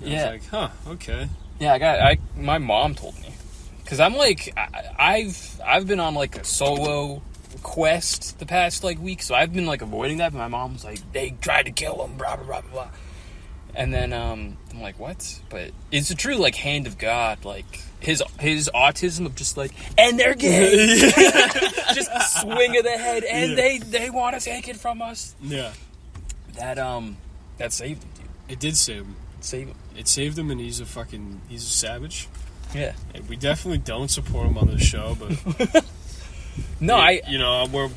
And I was like, huh, okay. Yeah, my mom told me. Because I'm like, I've been on like a solo quest the past like week, so I've been like avoiding that, but my mom was like, they tried to kill him, blah, blah, blah, blah. And then I'm like, what? But it's a true like hand of God, like his autism of just like, and they're gay. Just swing of the head, and they want to take it from us. Yeah. That saved him, dude. It did save him. It saved him, and he's a savage. Yeah. And we definitely don't support him on this show, but no,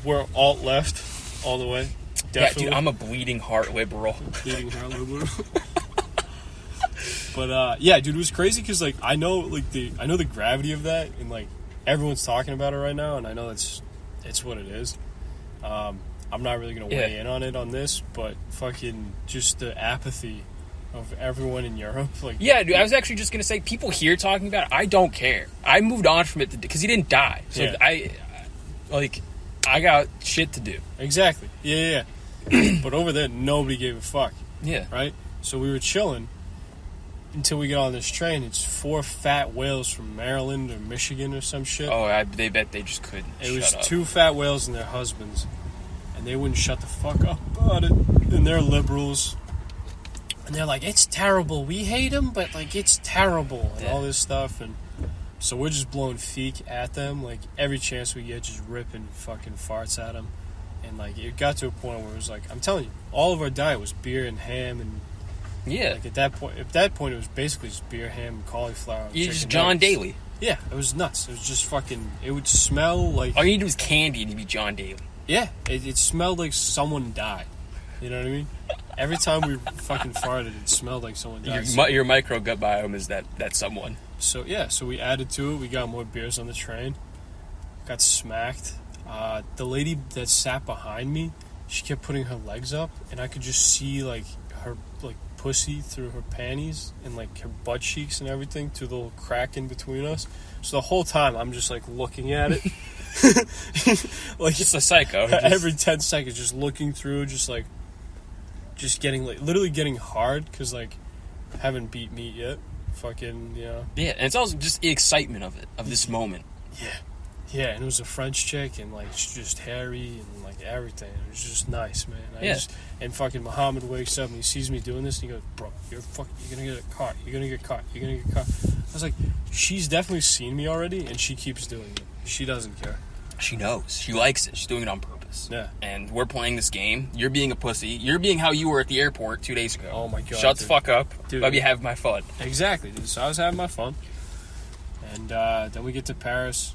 we're alt left all the way. Definitely. Yeah, dude, I'm a bleeding heart liberal. Bleeding heart liberal. But yeah, dude, it was crazy because like I know the gravity of that, and like everyone's talking about it right now, and I know it's what it is. I'm not really gonna weigh in on it on this, but fucking just the apathy of everyone in Europe. Like, yeah, dude, I was actually just gonna say, people here talking about it, I don't care. I moved on from it because he didn't die. So Yeah. I got shit to do. Exactly. Yeah. But over there, nobody gave a fuck. Yeah. Right. So we were chilling until we get on this train. It's 4 fat whales from Maryland or Michigan or some shit. Oh, they bet they just couldn't. It was shut up. 2 fat whales and their husbands, and they wouldn't shut the fuck up about it. And they're liberals, and they're like, "It's terrible. We hate them, but like it's terrible," and all this stuff. And so we're just blowing feek at them, like every chance we get, just ripping fucking farts at them. And like it got to a point where it was like, I'm telling you, all of our diet was beer and ham, and like at that point it was basically just beer, ham, and cauliflower. You just John Daly. Yeah, it was nuts. It was just fucking. It would smell like. All you need to do is candy and you'd be John Daly. Yeah, it smelled like someone died. You know what I mean? Every time we fucking farted, it smelled like someone died. Your micro gut biome is that someone. So yeah, so we added to it. We got more beers on the train. Got smacked. The lady that sat behind me, she kept putting her legs up, and I could just see like her like pussy through her panties and like her butt cheeks and everything through the little crack in between us. So the whole time I'm just like looking at it, like Just a psycho. every 10 seconds, just looking through, just getting like literally getting hard because like I haven't beat meat yet. Fucking Yeah, and it's also just the excitement of it, of this moment. Yeah, and it was a French chick, and like she's just hairy and like everything. It was just nice, man. And fucking Muhammad wakes up and he sees me doing this, and he goes, "Bro, you're gonna get caught. You're gonna get caught. You're gonna get caught." I was like, she's definitely seen me already, and she keeps doing it. She doesn't care. She knows. She likes it. She's doing it on purpose. Yeah. And we're playing this game. You're being a pussy. You're being how you were at the airport 2 days ago. Oh my god. Shut the fuck up. Dude. Let me have my fun. Exactly, dude. So I was having my fun, and then we get to Paris.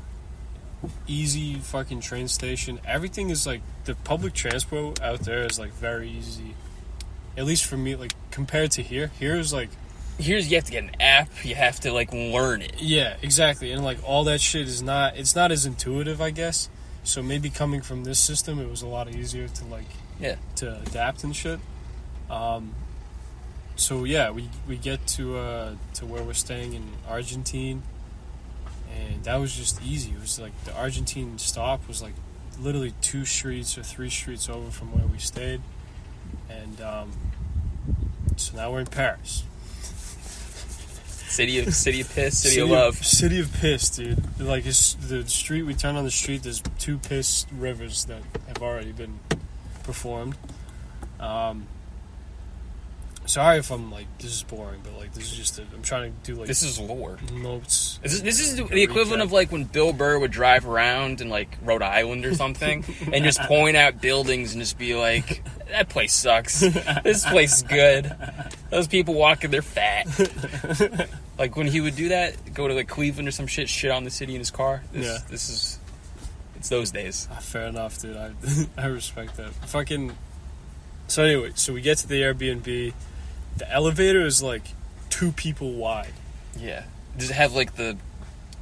Easy fucking train station. Everything is like the public transport out there is like very easy. At least for me, like compared to here. Here's like Here's you have to get an app. You have to like learn it. yeah, exactly. And like all that shit is not. It's not as intuitive, I guess. So maybe coming from this system, it was a lot easier to like to adapt and shit. So yeah, we get to where we're staying in Argentine. And that was just easy. It was like the Argentine stop was like literally 2 streets or 3 streets over from where we stayed. And so now we're in Paris. City of piss, city of love. City of piss, dude. Like it's the street, we turn on the street, there's 2 piss rivers that have already been performed. Sorry if I'm like, this is boring, but like this is just I'm trying to do like This is lore. notes. This is the equivalent of like when Bill Burr would drive around in like Rhode Island or something and just point out buildings and just be like, that place sucks. This place is good. Those people walking, they're fat. Like when he would do that, go to like Cleveland or some shit on the city in his car. It's those days. Fair enough, dude. I respect that. Fucking. So anyway, so we get to the Airbnb. The elevator is like 2 people wide. Yeah. Does it have like the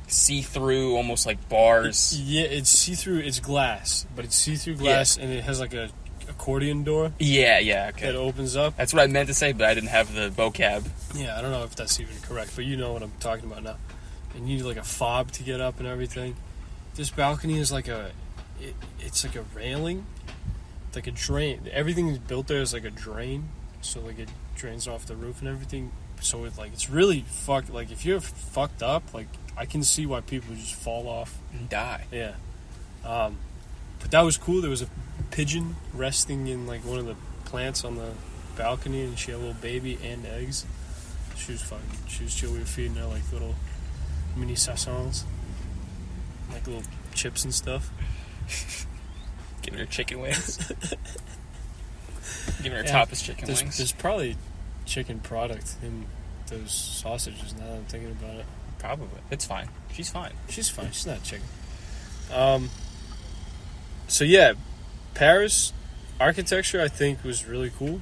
see-through, almost like bars? Yeah, it's see-through. It's glass, but it's see-through glass, and it has like a accordion door. Yeah, okay. That opens up. That's what I meant to say, but I didn't have the vocab. Yeah, I don't know if that's even correct, but you know what I'm talking about now. And you need like a fob to get up and everything. This balcony is like it's like a railing, like a drain. Everything is built there is like a drain, so like it drains off the roof and everything. So it's really fucked. Like if you're fucked up, like I can see why people just fall off and die. Yeah. But that was cool. There was a pigeon resting in like one of the plants on the balcony, and she had a little baby and eggs. She was chill. We were feeding her like little mini saisons, like little chips and stuff. Giving her chicken wings. Giving her tapas chicken wings. There's probably chicken product in those sausages now that I'm thinking about it. Probably. It's fine. She's fine. She's fine. She's not chicken. So yeah, Paris architecture I think was really cool.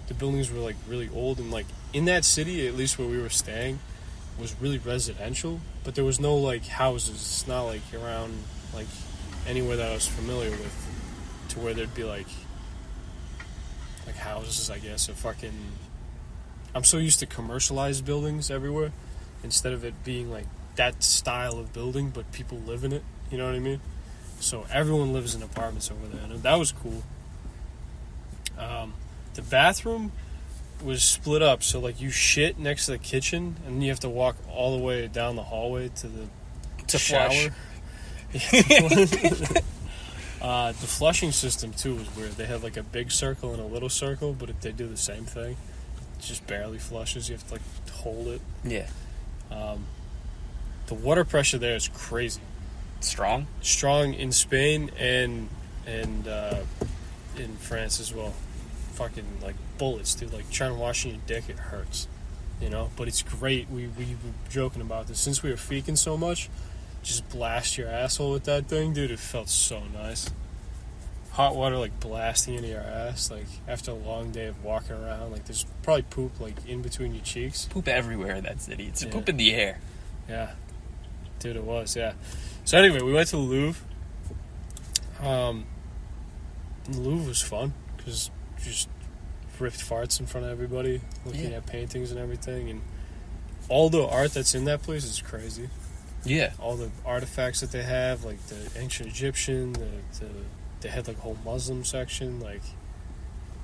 the buildings were like really old, and like in that city, at least where we were staying, was really residential, but there was no like houses. It's not like around like anywhere that I was familiar with, to where there'd be like houses, I guess. Or fucking, I'm so used to commercialized buildings everywhere, instead of it being like that style of building, but people live in it. You know what I mean? So everyone lives in apartments over there, and that was cool. The bathroom was split up, so like you shit next to the kitchen, and then you have to walk all the way down the hallway to the shower. The flushing system too was weird. They had like a big circle and a little circle, but if they do the same thing, it just barely flushes. You have to like hold it. Yeah. The water pressure there is crazy. Strong in Spain and in France as well. Fucking like bullets, dude. Like trying to wash your dick, it hurts, you know. But it's great. We were joking about this since we were feeking so much. Just blast your asshole with that thing, dude. It felt so nice. Hot water like blasting into your ass, like after a long day of walking around. Like there's probably poop like in between your cheeks. Poop everywhere in that city. It's poop in the air. Yeah, dude, it was. Yeah. So anyway, we went to the Louvre. The Louvre was fun because just ripped farts in front of everybody, looking at paintings and everything, and all the art that's in that place is crazy. Yeah, all the artifacts that they have, like the ancient Egyptian, they had like a whole Muslim section. Like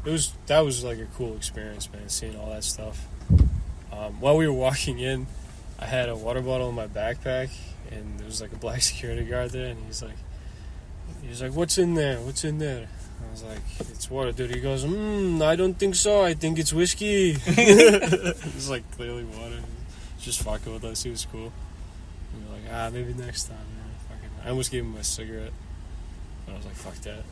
that was like a cool experience, man, seeing all that stuff. While we were walking in, I had a water bottle in my backpack, and there was like a black security guard there, and he's like, "What's in there? What's in there?" I was like, "It's water, dude." He goes, "I don't think so. I think it's whiskey." It's like clearly water. Just fucking with us. He was cool. And we're like, maybe next time, man. Fucking, I almost gave him a cigarette, but I was like, fuck that.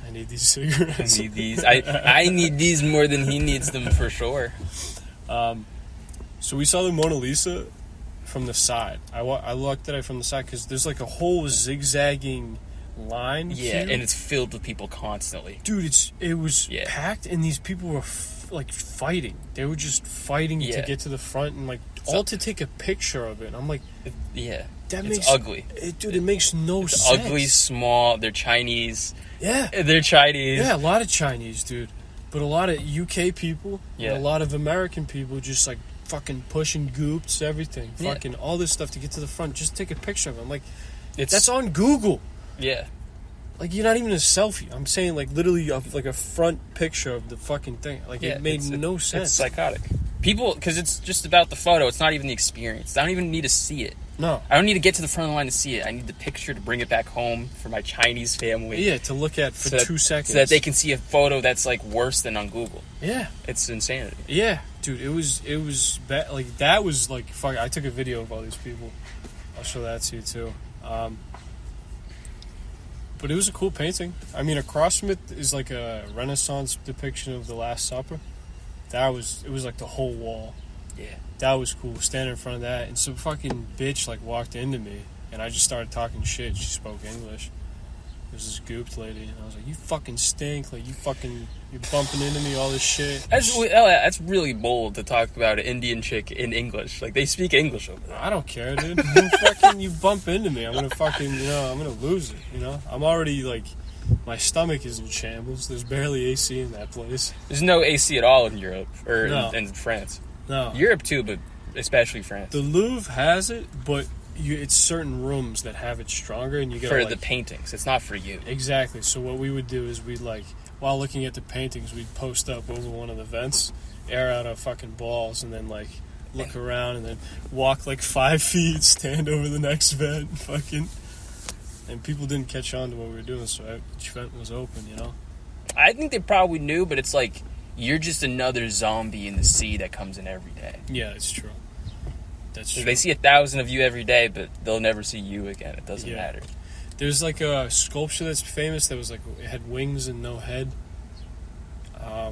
I need these cigarettes. I need these. I need these more than he needs them for sure. So we saw the Mona Lisa from the side. I looked at it from the side because there's like a whole zigzagging line. Yeah, here. and it's filled with people constantly. Dude, it was packed, and these people were like fighting. They were just fighting to get to the front, and like all to take a picture of it. And I'm like, that makes ugly. It makes no sense. Ugly, small. They're Chinese. Yeah, they're Chinese. Yeah, a lot of Chinese, dude, but a lot of UK people, and a lot of American people just like fucking pushing goops, everything, fucking all this stuff to get to the front. Just take a picture of it. I'm like, that's on Google. Yeah. Like, you're not even a selfie. I'm saying, like, literally, like a front picture of the fucking thing. Like, it made no sense. It's psychotic. People, because it's just about the photo. It's not even the experience. I don't even need to see it. No. I don't need to get to the front of the line to see it. I need the picture to bring it back home for my Chinese family. Yeah, to look at for 2 seconds. So that they can see a photo that's, like, worse than on Google. Yeah. It's insanity. Yeah. Dude, it was bad. Like, that was, like, fuck. I took a video of all these people. I'll show that to you, too. But it was a cool painting. I mean, across from it is like a Renaissance depiction of the Last Supper. It was like the whole wall. Yeah. That was cool, standing in front of that. And some fucking bitch like walked into me, and I just started talking shit. She spoke English. It was this gooped lady, and I was like, "You fucking stink! Like you're bumping into me, all this shit." That's really bold to talk about an Indian chick in English. Like, they speak English over there. I don't care, dude. You bump into me, I'm gonna fucking, I'm gonna lose it. I'm already like, my stomach is in shambles. There's barely AC in that place. There's no AC at all in Europe or in France. No, Europe too, but especially France. The Louvre has it, but it's certain rooms that have it stronger, and you get for the paintings. It's not for you. Exactly. So what we would do is we'd while looking at the paintings, we'd post up over one of the vents, air out our fucking balls, and then look around, and then walk 5 feet, stand over the next vent, fucking. And people didn't catch on to what we were doing, so each vent was open. I think they probably knew, but it's like you're just another zombie in the sea that comes in every day. Yeah, it's true. That's true. They see 1,000 of you every day, but they'll never see you again. It doesn't matter. There's a sculpture that's famous that was it had wings and no head. I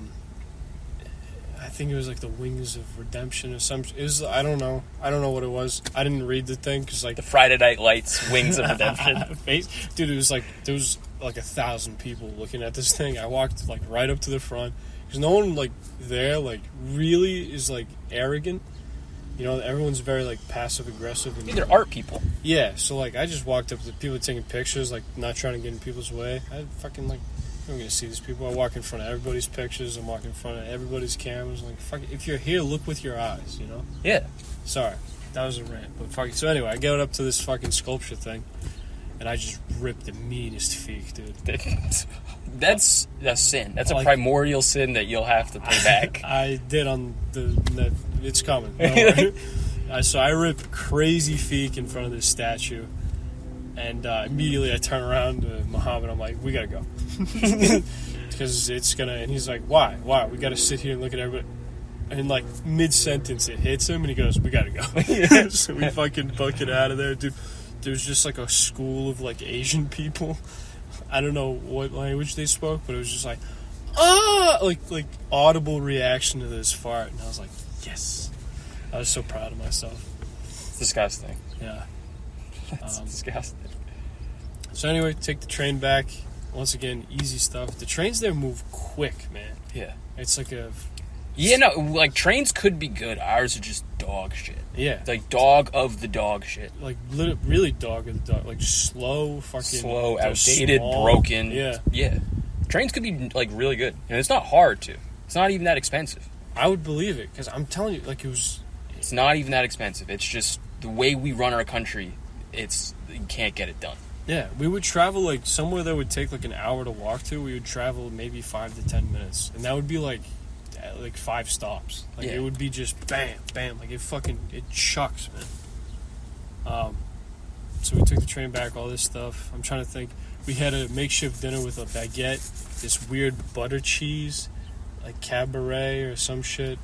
think it was the Wings of Redemption or something. It was, I don't know what it was. I didn't read the thing because the Friday Night Lights Wings of Redemption. Dude, it was there was 1,000 people looking at this thing. I walked right up to the front. because no one like there like really is like arrogant. You know, everyone's very like passive aggressive. And, They're art people. Yeah, so like I just walked up to people taking pictures, like not trying to get in people's way. I fucking like, I'm gonna see these people. I walk in front of everybody's pictures. I'm walking in front of everybody's cameras. Like, fuck it. If you're here, look with your eyes. You know. Yeah. Sorry, that was a rant, but fuck it. So anyway, I get up to this fucking sculpture thing, and I just ripped the meanest feek, dude. That's a sin. That's Like- a primordial sin that you'll have to pay back. I did on the net. It's coming. Don't worry. So I ripped crazy feek in front of this statue, and immediately I turn around to Muhammad. I'm like, we gotta go. Because it's gonna, and he's like, why? We gotta sit here and look at everybody. And like mid-sentence, it hits him, and he goes, we gotta go. So we fucking book it out of there, dude. There's just like a school of like Asian people. I don't know what language they spoke, but it was just like, like audible reaction to this fart, and I was like, yes. I was so proud of myself. It's disgusting. Yeah. It's disgusting. So anyway, take the train back. Once again, easy stuff. The trains there move quick, man. Yeah. It's like a... Yeah, no, like trains could be good. Ours are just dog shit. Yeah. It's like dog of the dog shit. Like really dog of the dog. Like slow, fucking... Slow, they're outdated, small. broken. Yeah. Yeah. Trains could be like really good. And it's not hard to. It's not even that expensive. I would believe it, because I'm telling you, like it was... It's not even that expensive. It's just the way we run our country, you can't get it done. Yeah, we would travel like somewhere that would take like an hour to walk to. We would travel maybe 5 to 10 minutes, and that would be like 5 stops. Like Yeah. it would be just bam, bam. Like it chucks, man. So we took the train back. All this stuff. I'm trying to think. We had a makeshift dinner with a baguette, this weird butter cheese, like cabaret or some shit.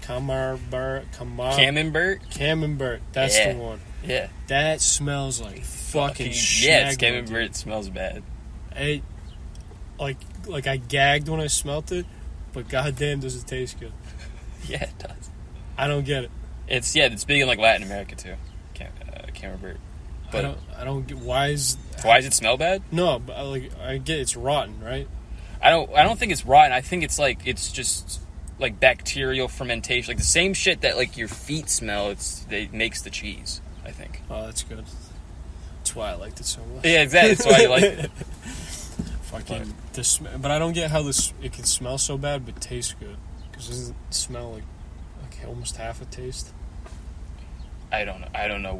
Camembert. That's Yeah. the one. Yeah. That smells like fucking Yeah, it's schmagma, camembert. dude. It smells bad. It, like I gagged when I smelt it, but goddamn does it taste good. Yeah, it does. I don't get it. It's big in like Latin America too. Camembert. But I don't get why does it smell bad? No, but I get it's rotten, right? I don't think it's rotten. I think it's just like bacterial fermentation, like the same shit that like your feet smell. It makes the cheese, I think. Oh, that's good. That's why I liked it so much. Yeah, exactly. That's why you like it. Fucking but I don't get how it can smell so bad but taste good. Because doesn't it smell like almost half a taste? I don't know. I don't know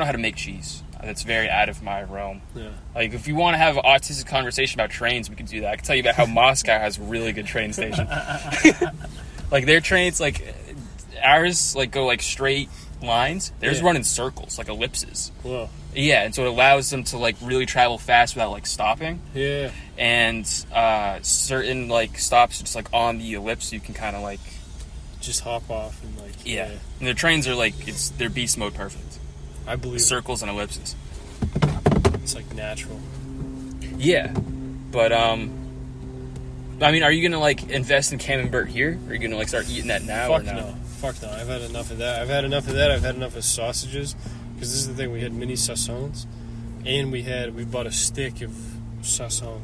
how to make cheese. That's very out of my realm. Yeah. Like, if you want to have an autistic conversation about trains, we can do that. I can tell you about how Moscow has a really good train station. Like, their trains, like, ours, like, go, like, straight lines. Theirs run in circles, like ellipses. Whoa. Yeah, and so it allows them to, like, really travel fast without, like, stopping. Yeah. And certain, like, stops just, like, on the ellipse, you can kind of, like... Just hop off and, like... Yeah. And their trains are, like, they're beast mode perfect. I believe Circles and ellipses. it's, like, natural. Yeah. But, I mean, are you going to, like, invest in camembert here? Or are you going to, like, start eating that now? Fuck or no? no. Fuck no. I've had enough of that. I've had enough of sausages. Because this is the thing. We had mini saucissons. And we bought a stick of saucisson.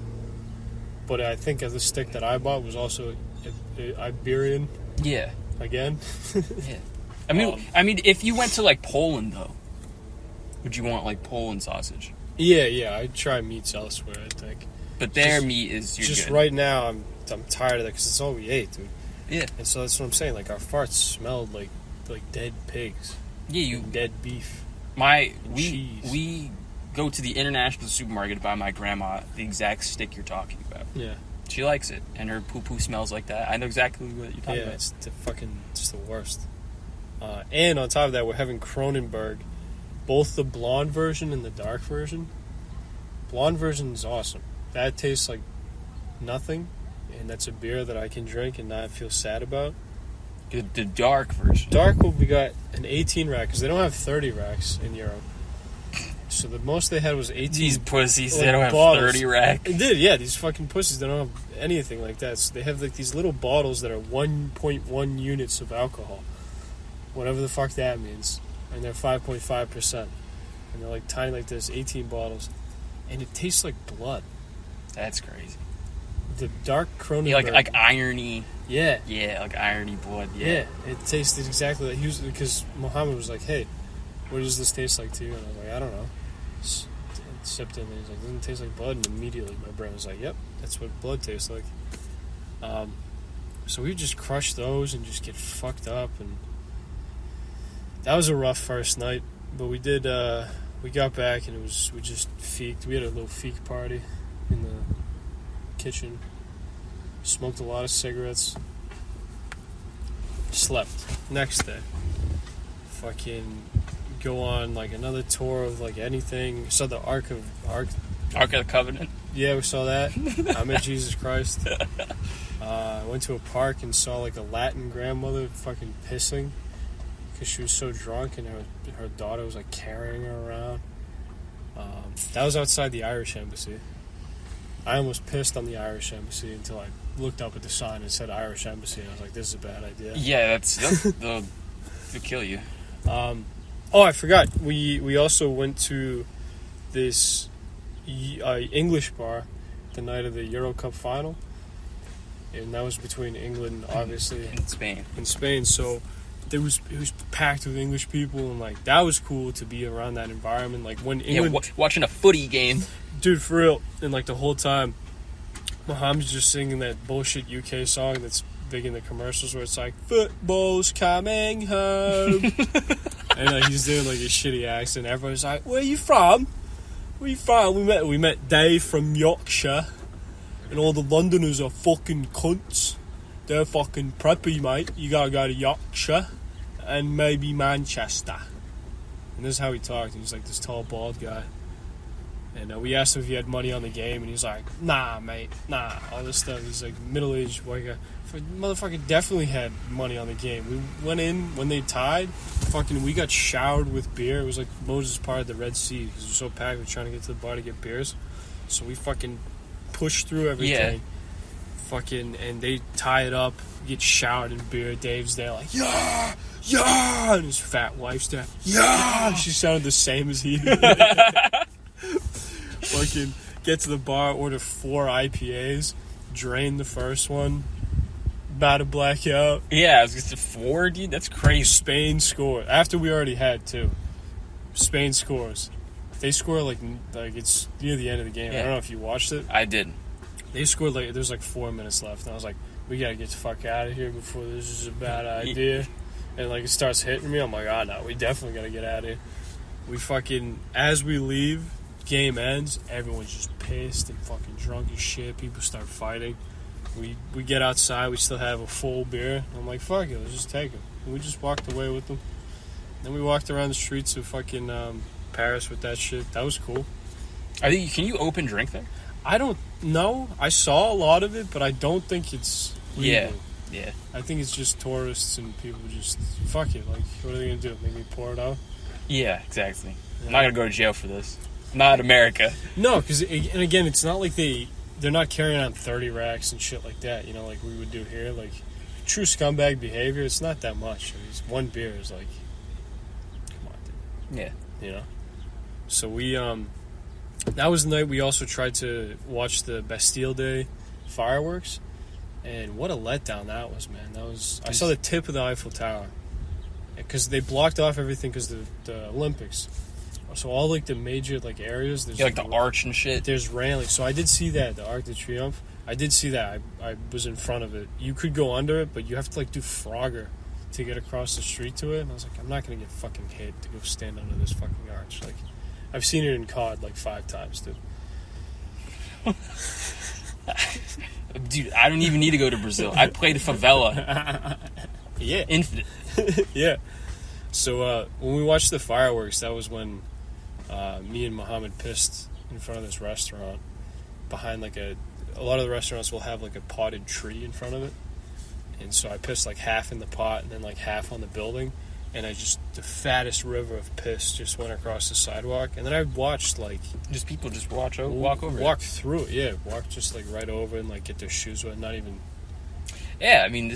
But I think the stick that I bought was also Iberian. Yeah. Again. Yeah. I mean, if you went to, like, Poland, though, would you want, like, Poland sausage? Yeah. I'd try meats elsewhere, I think. But their meat is... You're Just good. right now, I'm tired of that because it's all we ate, dude. Yeah. And so that's what I'm saying. Like, our farts smelled like dead pigs. Yeah, Dead beef. We go to the international supermarket to buy my grandma the exact stick you're talking about. Yeah. She likes it, and her poo-poo smells like that. I know exactly what you're talking Yeah, about. it's just the worst. And on top of that, we're having Kronenberg, both the blonde version and the dark version. Blonde version is awesome. That tastes like nothing, and that's a beer that I can drink and not feel sad about. The dark version. Dark, we got an 18 rack, because they don't have 30 racks in Europe. So the most they had was 18. These pussies, like, they don't have bottles. 30 rack. It did, yeah. These fucking pussies, they don't have anything like that. So they have like these little bottles that are 1.1 units of alcohol, whatever the fuck that means, and they're 5.5%, and they're like tiny like this, 18 bottles, and it tastes like blood. That's crazy. the dark Cronenberg. Yeah, like irony. Yeah. Yeah, like irony blood. Yeah. Yeah, it tasted exactly like because Muhammad was like, "Hey, what does this taste like to you?" And I was like, "I don't know." Sipped it, and he's like, "Doesn't it taste like blood?" And immediately my brain was like, "Yep, that's what blood tastes like." So we would just crush those and just get fucked up, and that was a rough first night. But we did. We got back, and we just feeked. We had a little feek party in the kitchen. Smoked a lot of cigarettes. Slept. Next day. Fucking go on like another tour of like anything. Saw the Ark of the Covenant. Yeah, we saw that. I met Jesus Christ. Went to a park and saw like a Latin grandmother fucking pissing because she was so drunk, and her daughter was like carrying her around. That was outside the Irish embassy. I almost pissed on the Irish embassy until I looked up at the sign and said Irish embassy, and I was like, "This is a bad idea." Yeah, they'll kill you. Oh, I forgot. We also went to this English bar the night of the Euro Cup final, and that was between England, obviously, in Spain. In Spain, so it was packed with English people, and like that was cool to be around that environment. Like when England, watching a footy game, dude, for real, and like the whole time, Mohammed's just singing that bullshit UK song that's big in the commercials where it's like "Football's coming home," and he's doing like a shitty accent. Everyone's like, "Where you from? Where you from?" We met Dave from Yorkshire, and all the Londoners are fucking cunts. They're fucking preppy, mate. You gotta go to Yorkshire and maybe Manchester. And this is how he talked. He's like this tall, bald guy. And we asked him if he had money on the game, and he's like, "Nah, mate, nah." All this stuff. He's like middle-aged white guy. Motherfucker definitely had money on the game. We went in when they tied. We got showered with beer. It was like Moses parted the Red Sea because it was so packed. We were trying to get to the bar to get beers, so we fucking pushed through everything. Yeah. And they tie it up. Get showered in beer. Dave's there like, "Yeah, yeah," and his fat wife's there, "Yeah." She sounded the same as he did. Fucking get to the bar, order 4 IPAs, drain the first one, about to black out. Yeah, I was just 4, dude. That's crazy. Spain scored after we already had 2. Spain scores. They score like it's near the end of the game. Yeah. I don't know if you watched it. I did. They scored like there's like 4 minutes left, and I was like, "We gotta get the fuck out of here before this is a bad idea." And like it starts hitting me. I'm like, "Oh no, we definitely gotta get out of here." We fucking as we leave. Game ends, everyone's just pissed and fucking drunk as shit. People start fighting. We get outside, we still have a full beer. I'm like, "Fuck it, let's just take them." And we just walked away with them. Then we walked around the streets of fucking Paris with that shit. That was cool. Can you open drink there? I don't know. I saw a lot of it, but I don't think it's legal. Yeah. I think it's just tourists and people just, fuck it. Like, what are they going to do? Make me pour it out? Yeah, exactly. Yeah. I'm not going to go to jail for this. Not America. No, because, and again, it's not like they're not carrying on 30 racks and shit like that, like we would do here. Like, true scumbag behavior, it's not that much. I mean, one beer is like, come on, dude. Yeah. So we, that was the night we also tried to watch the Bastille Day fireworks. And what a letdown that was, man. I saw the tip of the Eiffel Tower. Because they blocked off everything because of the Olympics. So all like the major like areas, there's like the arch and shit. There's railing. So I did see that, the Arc de Triomphe. I did see that. I was in front of it. You could go under it, but you have to like do Frogger to get across the street to it. And I was like, I'm not gonna get fucking hit to go stand under this fucking arch. Like, I've seen it in COD like 5 times, dude. Dude, I don't even need to go to Brazil. I played favela. Yeah. Infinite. Yeah. So when we watched the fireworks, that was when me and Muhammad pissed in front of this restaurant behind like a lot of the restaurants will have like a potted tree in front of it, and so I pissed like half in the pot and then like half on the building, and the fattest river of piss just went across the sidewalk, and then I watched like just people just walk through it, walk just like right over and like get their shoes wet, not even. Yeah, I mean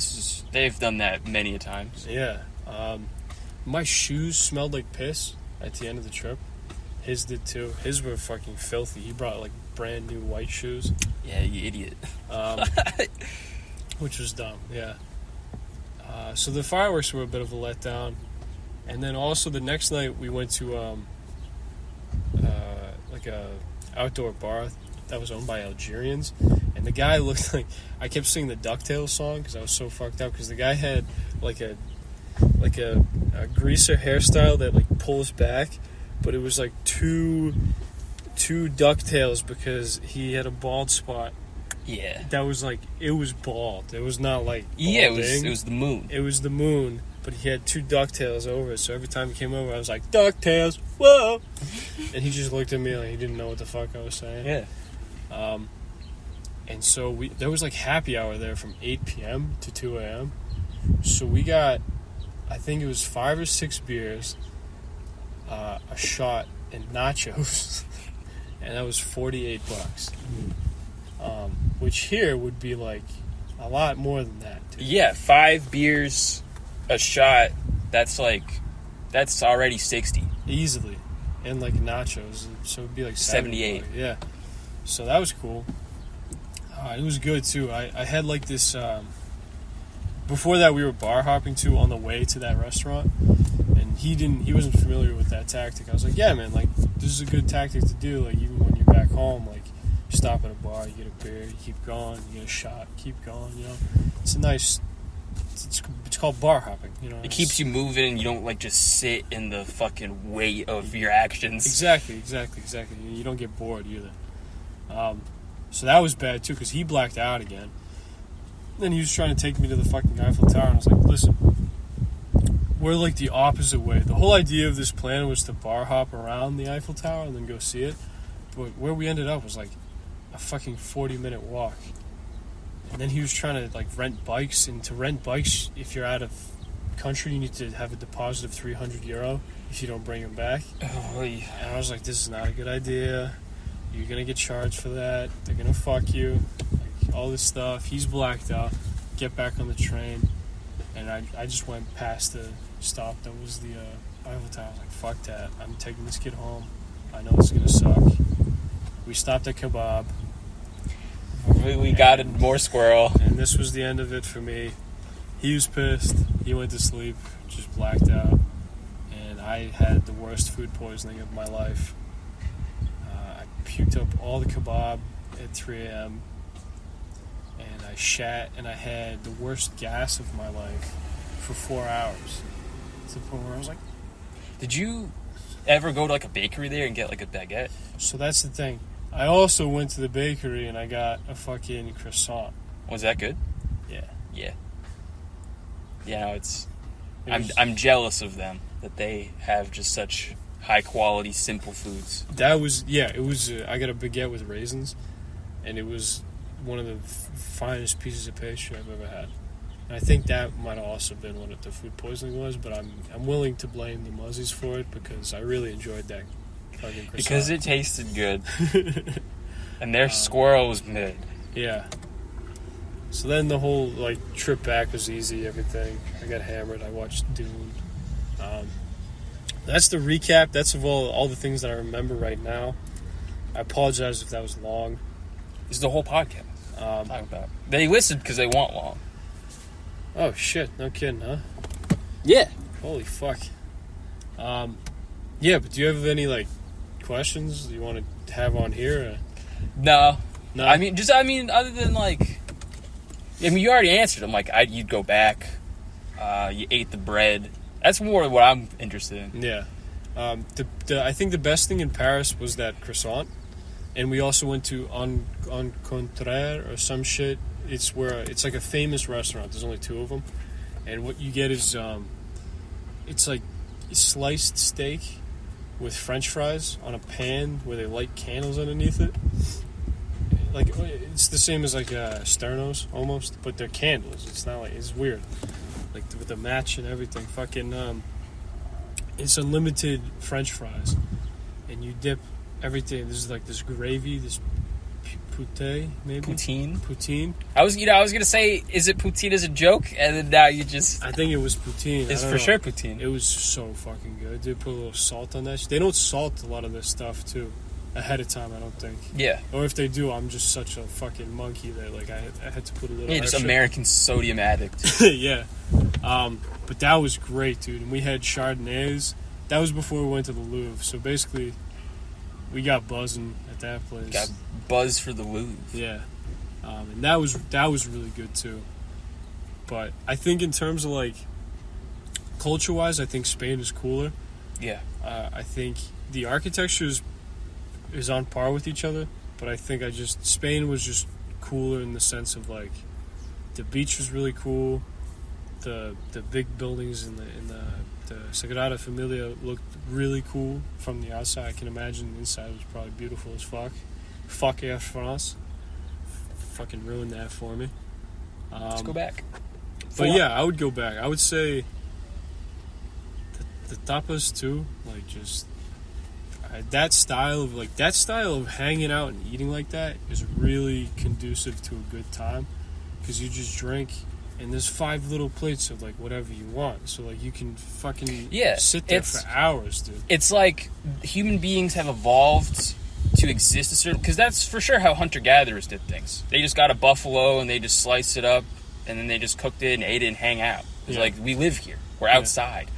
they've done that many a times. Yeah, my shoes smelled like piss at the end of the trip. His did too. His were fucking filthy. He brought like brand new white shoes. Yeah, you idiot. Which was dumb, yeah. So the fireworks were a bit of a letdown. And then also the next night we went to like a outdoor bar that was owned by Algerians. And the guy looked like... I kept singing the DuckTales song because I was so fucked up. Because the guy had like a greaser hairstyle that like pulls back. But it was like two DuckTales because he had a bald spot. Yeah. That was like, it was bald. It was not like balding. Yeah, it was the moon. It was the moon, but he had two DuckTales over it. So every time he came over, I was like, DuckTales, whoa! And he just looked at me like he didn't know what the fuck I was saying. Yeah. And so there was like happy hour there from 8 p.m. to 2 a.m. So we got, I think it was 5 or 6 beers, a shot, and nachos. And that was $48. Which here would be like a lot more than that. Too. Yeah, 5 beers, a shot. That's already 60 easily, and like nachos, so it'd be like 78. Yeah, so that was cool. It was good too. I had like this. Before that, we were bar hopping too on the way to that restaurant, and he wasn't familiar with that tactic. I was like, yeah, man, like this is a good tactic to do. Like even when you're back home, like. You stop at a bar, you get a beer, you keep going, you get a shot, keep going, you know. It's a nice... It's called bar hopping, you know. It keeps you moving. You don't, like, just sit in the fucking weight of your actions. Exactly. You don't get bored either. So that was bad, too, because he blacked out again. Then he was trying to take me to the fucking Eiffel Tower, and I was like, listen, we're, like, the opposite way. The whole idea of this plan was to bar hop around the Eiffel Tower and then go see it. But where we ended up was, like, a fucking 40-minute walk. And then he was trying to like rent bikes, and to rent bikes, if you're out of country, you need to have a deposit of €300 if you don't bring them back. Oh, yeah. And I was like, this is not a good idea. You're gonna get charged for that. They're gonna fuck you. Like all this stuff. He's blacked out. Get back on the train. And I just went past the stop that was the Eiffel Tower. I was like, fuck that. I'm taking this kid home. I know it's gonna suck. We stopped at Kebab. We got more squirrel. And this was the end of it for me. He was pissed. He went to sleep, just blacked out. And I had the worst food poisoning of my life. I puked up all the kebab at 3 a.m. And I shat, and I had the worst gas of my life for 4 hours. To the point where I was like... Did you ever go to like a bakery there and get like a baguette? So that's the thing. I also went to the bakery and I got a fucking croissant. Was that good? Yeah. Yeah. Yeah, I'm jealous of them that they have just such high quality, simple foods. That was, yeah, it was, I got a baguette with raisins, and it was one of the finest pieces of pastry I've ever had. And I think that might have also been what the food poisoning was, but I'm willing to blame the Muzzies for it because I really enjoyed that fucking croissant. Because it tasted good. And their squirrel was mid. Yeah. So then the whole like trip back was easy, everything. I got hammered, I watched Dune. That's the recap. That's of all the things that I remember right now. I apologize if that was long. This is the whole podcast. Talk about. They listened because they want long. Oh shit, no kidding, huh? Yeah. Holy fuck. Yeah, but do you have any like questions you want to have on here? No. No. I mean, other than like, you already answered them. Like, you'd go back. You ate the bread. That's more what I'm interested in. Yeah. I think the best thing in Paris was that croissant, and we also went to En Contraire or some shit. It's like a famous restaurant. There's only 2 of them, and what you get is it's like sliced steak with French fries on a pan where they light candles underneath it. Like it's the same as like Sternos almost, but they're candles. It's not like it's weird, like with the match and everything. Fucking it's unlimited French fries, and you dip everything. This is like this gravy, this poutine, maybe poutine. I was gonna say, is it poutine as a joke, and then now you just. I think it was poutine. It's for sure poutine. It was so fucking good. They put a little salt on that. They don't salt a lot of this stuff too. ahead of time, I don't think. Yeah. Or if they do, I'm just such a fucking monkey that like I had to put a little. Yeah, just extra. American sodium addict. Yeah. But that was great, dude. And we had Chardonnays. That was before we went to the Louvre. So basically, we got buzzing at that place. Got buzz for the Louvre. Yeah. And that was really good too. But I think in terms of like culture-wise, I think Spain is cooler. Yeah. I think the architecture is on par with each other, but I think Spain was just cooler in the sense of like the beach was really cool, the big buildings in the Sagrada Familia looked really cool from the outside. I can imagine the inside was probably beautiful as fuck. Fuck Air France, fucking ruined that for me. Let's go back. But yeah, I would go back. I would say the tapas too, like just that style of hanging out and eating like that is really conducive to a good time, because you just drink and there's 5 little plates of like whatever you want, so like you can fucking sit there for hours, dude. It's like human beings have evolved to exist a certain, because that's for sure how hunter-gatherers did things. They just got a buffalo and they just sliced it up and then they just cooked it and ate it and hang out. It's like, we live here, we're outside.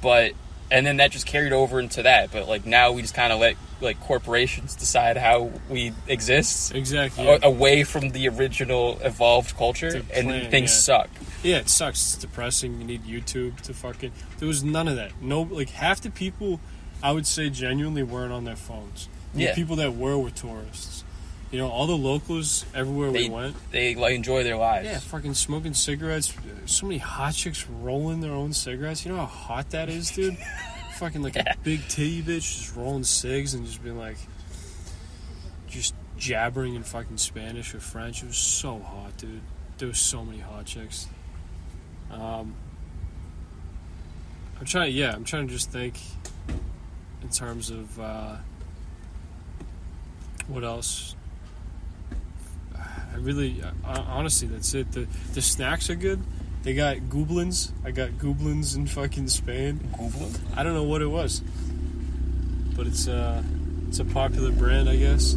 But and then that just carried over into that. But like now we just kind of let like corporations decide how we exist. Exactly. Away from the original evolved culture, and things suck. Yeah, it sucks. It's depressing. You need YouTube to fucking. There was none of that. No, like half the people, I would say, genuinely weren't on their phones. The people that were tourists. You know, all the locals everywhere we went, they like enjoy their lives. Yeah, fucking smoking cigarettes. So many hot chicks rolling their own cigarettes. You know how hot that is, dude? Fucking like a big titty bitch just rolling cigs and just being like, just jabbering in fucking Spanish or French. It was so hot, dude. There was so many hot chicks. I'm trying to just think in terms of what else. Honestly, that's it. The snacks are good. They got goblins. I got goblins in fucking Spain. Goblin? I don't know what it was, but it's a popular brand, I guess.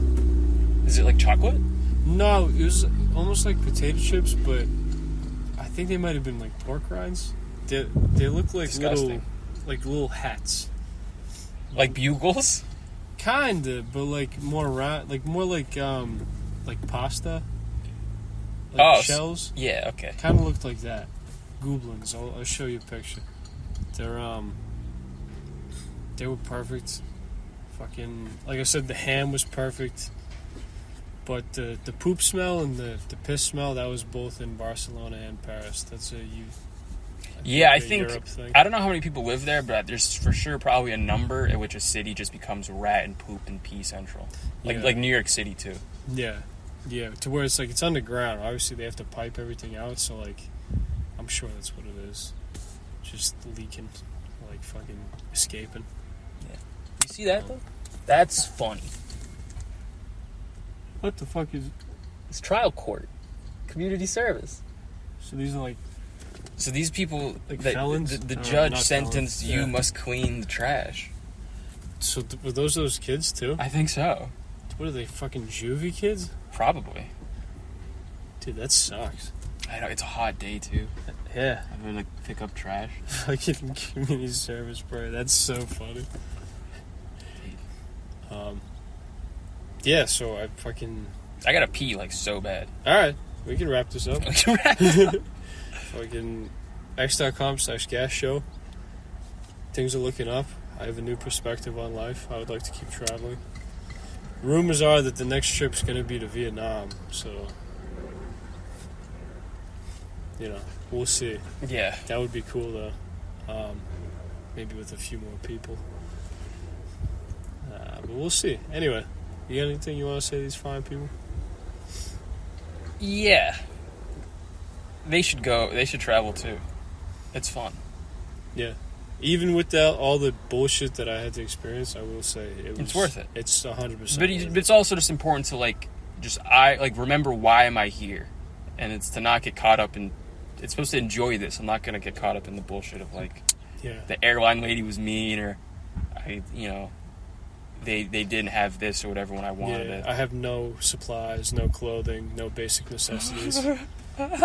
Is it like chocolate? No, it was almost like potato chips, but I think they might have been like pork rinds. They look like little hats, like bugles. Kinda, but like more round, like pasta. Shells. Yeah, okay. Kind of looked like that. Goblins. I'll show you a picture. They were perfect. Fucking, like I said, the ham was perfect. But the poop smell and the piss smell, that was both in Barcelona and Paris. That's I think Europe thing. I don't know how many people live there, but there's for sure probably a number at which a city just becomes rat and poop and pee central. Like New York City too. Yeah. Yeah, to where it's like it's underground. Obviously, they have to pipe everything out, so like, I'm sure that's what it is. Just leaking, like fucking escaping. Yeah. You see that though? That's funny. What the fuck is? It's trial court, community service. So these are like. So these people, like felons. The judge sentenced you must clean the trash. So were those kids too? I think so. What are they, fucking juvie kids? Probably. Dude, that sucks. I know, it's a hot day too. Yeah. I'm gonna pick up trash. Fucking community service, bro. That's so funny. Yeah, so I gotta pee like so bad. Alright, we can wrap this up. Fucking x.com/Gash show. Things are looking up. I have a new perspective on life. I would like to keep traveling. Rumors are that the next trip's going to be to Vietnam, so, you know, we'll see. Yeah. That would be cool, though. Maybe with a few more people. But we'll see. Anyway, you got anything you want to say to these fine people? Yeah. They should go. They should travel, too. It's fun. Yeah. Even without all the bullshit that I had to experience, I will say it's worth it. It's 100%. But it's also just important to remember why am I here, and it's to not get caught up in. It's supposed to enjoy this. I'm not gonna get caught up in the bullshit of the airline lady was mean or they didn't have this or whatever when I wanted it. I have no supplies, no clothing, no basic necessities. You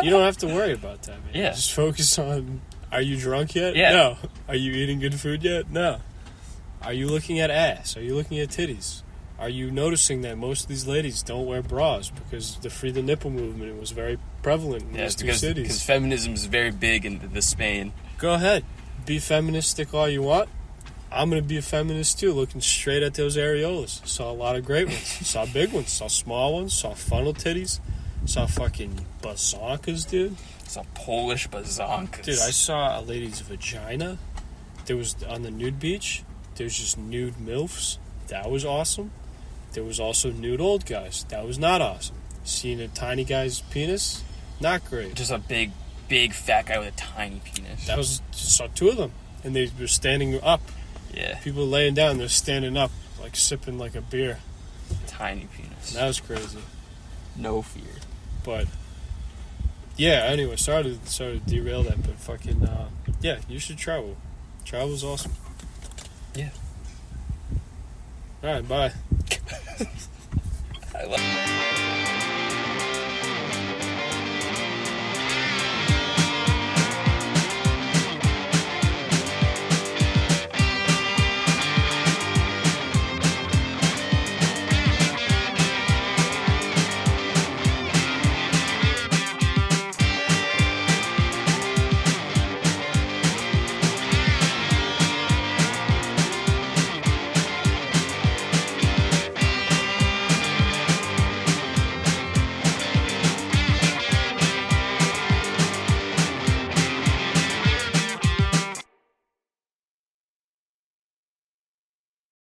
don't have to worry about that, man. Yeah. Just focus on, are you drunk yet? Yeah. No. Are you eating good food yet? No. Are you looking at ass? Are you looking at titties? Are you noticing that most of these ladies don't wear bras because the Free the Nipple movement was very prevalent in these two cities? Because feminism is very big in the Spain. Go ahead. Be feministic all you want. I'm going to be a feminist too, looking straight at those areolas. Saw a lot of great ones. Saw big ones. Saw small ones. Saw funnel titties. Saw fucking bazonkas, dude. Saw Polish bazonkas. Dude, I saw a lady's vagina. There was, on the nude beach, there's just nude MILFs. That was awesome. There was also nude old guys. That was not awesome. Seeing a tiny guy's penis, not great. Just a big fat guy with a tiny penis. That was, just saw two of them. And they were standing up. Yeah. People laying down, they're standing up, like sipping like a beer. Tiny penis. That was crazy. No fear. But yeah, anyway, sorry to derail that, but fucking yeah, you should travel. Travel's awesome. Yeah. All right, bye. I love